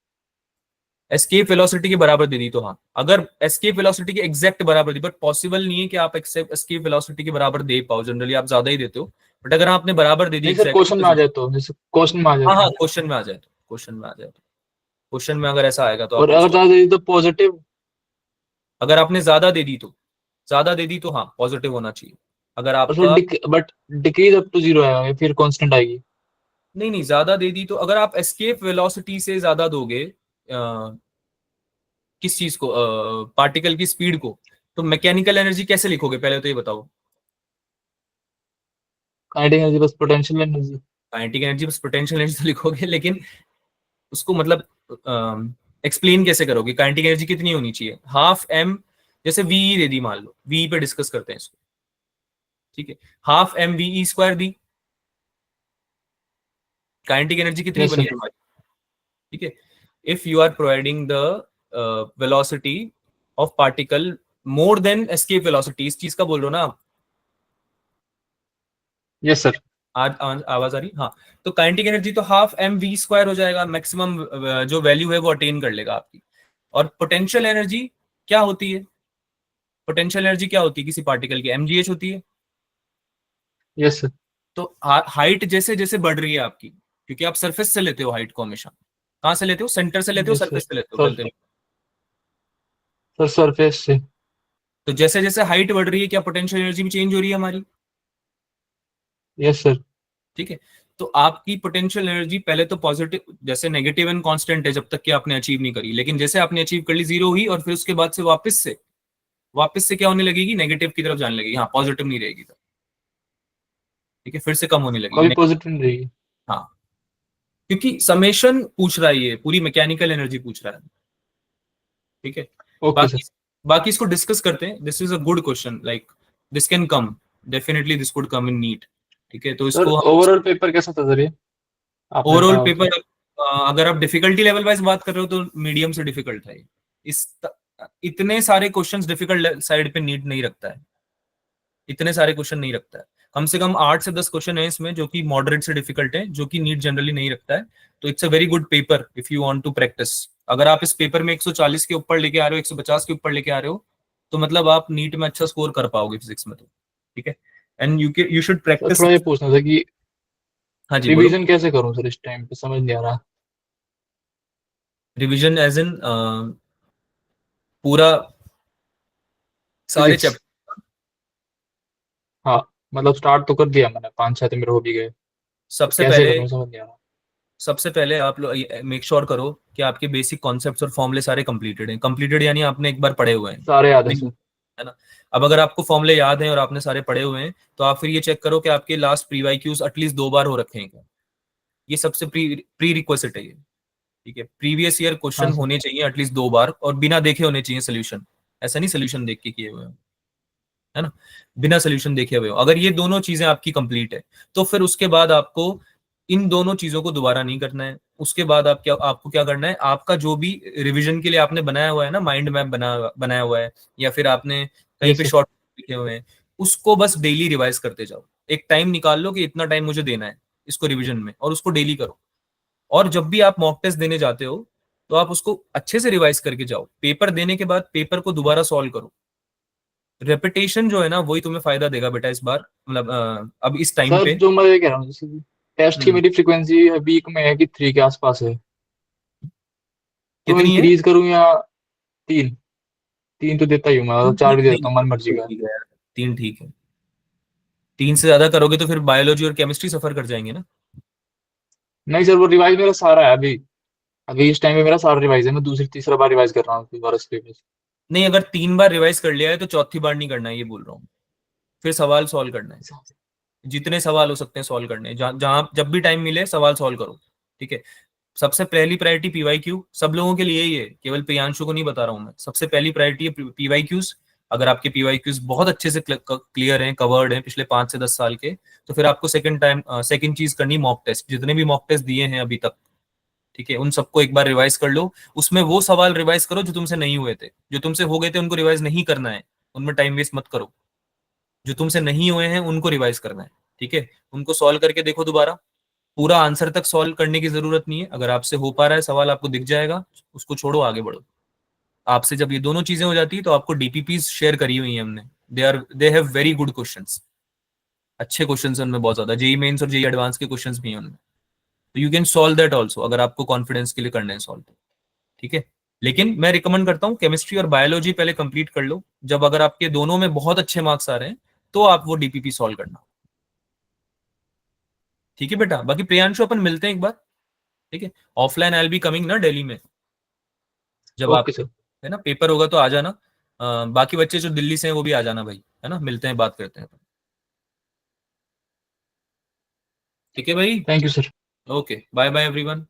S2: एस्केप वेलोसिटी के बराबर दे दी तो हाँ, अगर एस्केप वेलोसिटी के एग्जैक्ट बराबर दी, बट पॉसिबल नहीं है कि आप एस्केप वेलोसिटी के बराबर दे पाओ, जनरली आप ज्यादा ही देते हो, बट अगर आपने बराबर दे दी
S1: नहीं सर,
S2: एग्जैक्ट,
S1: क्वेश्चन में आ जाए तो, जैसे क्वेश्चन में आ जाए
S2: हाँ हाँ,
S1: तो।
S2: क्वेश्चन में आ जाए तो, क्वेश्चन में आ जाए तो, क्वेश्चन में अगर ऐसा आएगा तो आप
S1: और
S2: पूछ
S1: अगर
S2: लो।
S1: ज्यादा दे दी तो पॉजिटिव?
S2: अगर आपने ज्यादा दे दी तो, ज्यादा दे दी तो हाँ पॉजिटिव होना चाहिए। अगर
S1: और सर
S2: आपका,
S1: but decrease up to zero आएगा या फिर कांस्टेंट आएगी?
S2: नहीं नहीं, ज्यादा दे दी तो, अगर आप एस्केप वेलोसिटी से ज्यादा दोगे, किस चीज को, पार्टिकल की स्पीड को। तो मैकेनिकल एनर्जी कैसे लिखोगे पहले तो ये बताओ।
S1: काइनेटिक एनर्जी बस पोटेंशियल एनर्जी।
S2: काइनेटिक एनर्जी बस पोटेंशियल एनर्जी तो लिखोगे, लेकिन उसको मतलब एक्सप्लेन कैसे करोगे। काइनेटिक एनर्जी कितनी होनी चाहिए, हाफ एम, जैसे वीई दे दी, मान लो वीई पे डिस्कस करते हैं इसको, ठीक है। हाफ एम वीई स्क्वायर दी, काइनेटिक एनर्जी कितनी
S1: यस
S2: बनी
S1: सर।
S2: हमारी, ठीक है। If you are providing the velocity of particle more than escape velocity, इस चीज का बोल रहे हो ना आप।
S1: Yes sir.
S2: आवाज आ रही, हाँ। तो काइनेटिक एनर्जी तो हाफ एम वी स्क्वायर हो जाएगा, मैक्सिमम जो वैल्यू है वो अटेन कर लेगा आपकी। और पोटेंशियल एनर्जी क्या होती है, पोटेंशियल एनर्जी क्या होती है किसी पार्टिकल की, एमजीएच होती है।
S1: Yes sir.
S2: तो हाइट जैसे जैसे बढ़ रही है आपकी, क्योंकि आप सरफेस से लेते हो हाइट को हमेशा, कहां से लेते हो, सेंटर से लेते हो,
S1: यस सर।
S2: सरफेस से लेते हो,
S1: सर
S2: चलते हैं।
S1: सर सरफेस से।
S2: तो जैसे जैसे हाइट बढ़ रही है, क्या पोटेंशियल एनर्जी भी चेंज हो रही है हमारी,
S1: यस सर।
S2: ठीक है। तो आपकी पोटेंशियल एनर्जी पहले तो पॉजिटिव, जैसे नेगेटिव एंड कांस्टेंट है जब तक कि आपने अचीव नहीं करी, लेकिन जैसे आपने अचीव कर ली, जीरो हुई, और फिर उसके बाद से वापस से क्या होने लगेगी, नेगेटिव की तरफ जाने लगेगी, हाँ पॉजिटिव नहीं रहेगी तो, ठीक है, फिर से कम होने लगेगी।
S1: कभी पॉजिटिव नहीं रहेगी।
S2: हाँ, क्योंकि समेशन पूछ रहा है, ये पूरी मैकेनिकल एनर्जी पूछ रहा है, ठीक है।
S1: Okay sir.
S2: बाकी बाकी इसको डिस्कस करते हैं। This is a good question, like this can come, definitely this could come in NEET, ठीक है। तो
S1: सर
S2: इसको हम
S1: ओवरऑल पेपर कैसा था सर ये, आपने
S2: ओवरऑल
S1: पढ़ा हो तो?
S2: पेपर, अगर आप डिफिकल्टी लेवल वाइज बात कर रहे हो तो मीडियम से डिफिकल्ट था ये। इस इतने सारे क्वेश्चंस डिफिकल्ट साइड पे नीट नहीं रखता है, इतने सारे क्वेश्चन नहीं रखता है। कम से कम 8 से 10 क्वेश्चन है इसमें जो कि मॉडरेट से डिफिकल्ट है, जो कि नीट जनरली नहीं रखता है। तो it's a very good paper if you want to practise. अगर आप इस पेपर में 140 के ऊपर लेके आ रहे हो, 150 के ऊपर लेके आ रहे हो, तो मतलब आप नीट में अच्छा स्कोर कर पाओगे फिजिक्स में, तो ठीक है। And you should
S1: sir
S2: practice.
S1: थोड़ा ये पूछना था कि
S2: हाँ जी बोलो।
S1: रिवीजन कैसे करूं सर, इस टाइम पे समझ नहीं आ रहा।
S2: रिविजन एज इन पूरा सारे
S1: फिजिक्स।
S2: चैप्टर।
S1: हाँ, मतलब स्टार्ट तो कर दिया मैंने, 5-6 तो मेरे हो भी गए। तो
S2: सबसे
S1: कैसे
S2: पहले
S1: करूं समझ नहीं आ रहा।
S2: सबसे पहले आप लोग मेक श्योर करो कि आपके बेसिक कॉन्सेप्ट्स और फॉर्मूले सारे कंप्लीटेड हैं। कंप्लीटेड यानी आपने एक बार पढ़े हुए हैं,
S1: सारे याद है
S2: नहीं
S1: सर।
S2: है ना। अब अगर आपको फॉर्मूले याद हैं और आपने सारे पढ़े हुए हैं, तो आप फिर ये चेक करो कि आपके last pre Y Qs at least 2 बार हो रखे हैं क्या। ये सबसे प्री रिक्वेस्ट है ये, ठीक है। प्रीवियस ईयर
S1: हाँ
S2: क्वेश्चन
S1: सर।
S2: होने चाहिए एटलीस्ट 2 बार, और बिना देखे होने चाहिए सोल्यूशन। ऐसा नहीं सोल्यूशन देख के किए हुए हो, है ना, बिना सोल्यूशन देखे हुए हो। अगर ये दोनों चीजें आपकी कंप्लीट है, तो फिर उसके बाद आपको इन दोनों चीजों को दोबारा नहीं करना है। उसके बाद आपको क्या करना है, आपका जो भी रिवीजन के लिए आपने बनाया हुआ है ना, माइंड मैप बनाया हुआ है, या फिर आपने कहीं
S1: यस
S2: पे
S1: सर।
S2: शॉर्ट लिखे हुए हैं, उसको बस डेली रिवाइज करते जाओ। एक टाइम निकाल लो कि इतना टाइम मुझे देना है इसको रिवीजन में, और उसको डेली करो। और जब भी आप मॉक टेस्ट देने जाते हो, तो आप उसको अच्छे से रिवाइज करके जाओ। पेपर देने के बाद पेपर को दोबारा सॉल्व करो। रेपिटेशन जो है ना, वही तुम्हें फायदा देगा बेटा इस बार, मतलब अब इस टाइम
S1: सर
S2: पे।
S1: जो मैं ये कह रहा हूँ, जैसे कि टेस्ट की
S2: हम्म,
S1: मेरी फ्रीक्वेंसी वीक में है कि 3 के आसपास है, तो
S2: कितनी है।
S1: इंक्रीज करूँ या 3? 3 तो देता ही हूँ मैं, 4 भी दे
S2: नहीं,
S1: देता हूँ, मन मर्जी का।
S2: ठीक है यार, 3 ठीक है। 3 से ज्यादा करोगे तो फिर बायोलॉजी और केमिस्ट्री सफर कर जाएंगे ना।
S1: नहीं सर, वो रिवाइज मेरा सारा है अभी। अभी इस टाइम पे मेरा सारा रिवाइज है, मैं दूसरी तीसरा बार रिवाइज कर रहा हूँ दोबारा से।
S2: नहीं, अगर 3 बार रिवाइज कर लिया है तो चौथी बार नहीं करना है, ये बोल रहा हूँ। फिर सवाल सॉल्व करना है, जितने सवाल हो सकते हैं सॉल्व करने हैं, जहां जब भी टाइम मिले सवाल सॉल्व करो, ठीक है। सबसे पहली प्रायोरिटी पीवाई क्यू, सब लोगों के लिए ही है, केवल प्रियांशु को नहीं बता रहा हूं मैं। सबसे पहली प्रायोरिटी है पीवाई क्यूज। अगर आपके पीवाई क्यूज बहुत अच्छे से क्लियर हैं, कवर्ड हैं पिछले 5 से 10 साल के, तो फिर आपको सेकंड चीज करनी, मॉक टेस्ट। जितने भी मॉक टेस्ट दिए हैं अभी तक, ठीक है, उन सबको एक बार रिवाइज कर लो। उसमें वो सवाल रिवाइज करो जो तुमसे नहीं हुए थे, जो तुमसे हो गए थे उनको रिवाइज नहीं करना है, उनमें टाइम वेस्ट मत करो। जो तुमसे नहीं हुए हैं उनको रिवाइज करना है, ठीक है। उनको सॉल्व करके देखो दोबारा। पूरा आंसर तक सॉल्व करने की जरूरत नहीं है, अगर आपसे हो पा रहा है सवाल, आपको दिख जाएगा, उसको छोड़ो, आगे बढ़ो। आपसे जब ये दोनों चीजें हो जाती है, तो आपको डीपीपी शेयर करी हुई है हमने। They have very good questions, अच्छे क्वेश्चंस हैं उनमें, बहुत ज्यादा। जेई मेंस और जेई एडवांस के क्वेश्चंस भी हैं उनमें, तो you can solve that also, अगर आपको कॉन्फिडेंस के लिए करना है सॉल्व, ठीक है। लेकिन मैं रिकमेंड करता हूँ केमिस्ट्री और बायोलॉजी पहले कंप्लीट कर लो। जब अगर आपके दोनों में बहुत अच्छे मार्क्स आ रहे हैं, तो आप वो डीपीपी सॉल्व करना, ठीक है बेटा। बाकी प्रियांशु अपन मिलते हैं एक बार, ठीक है। Offline I will be coming ना दिल्ली में, जब आप,
S1: ओके सर।
S2: है ना, पेपर होगा तो आ जाना। बाकी बच्चे जो दिल्ली से हैं वो भी आ जाना भाई, है ना, मिलते हैं, बात करते हैं। ठीक है भाई,
S1: thank you sir.
S2: Okay, bye bye everyone.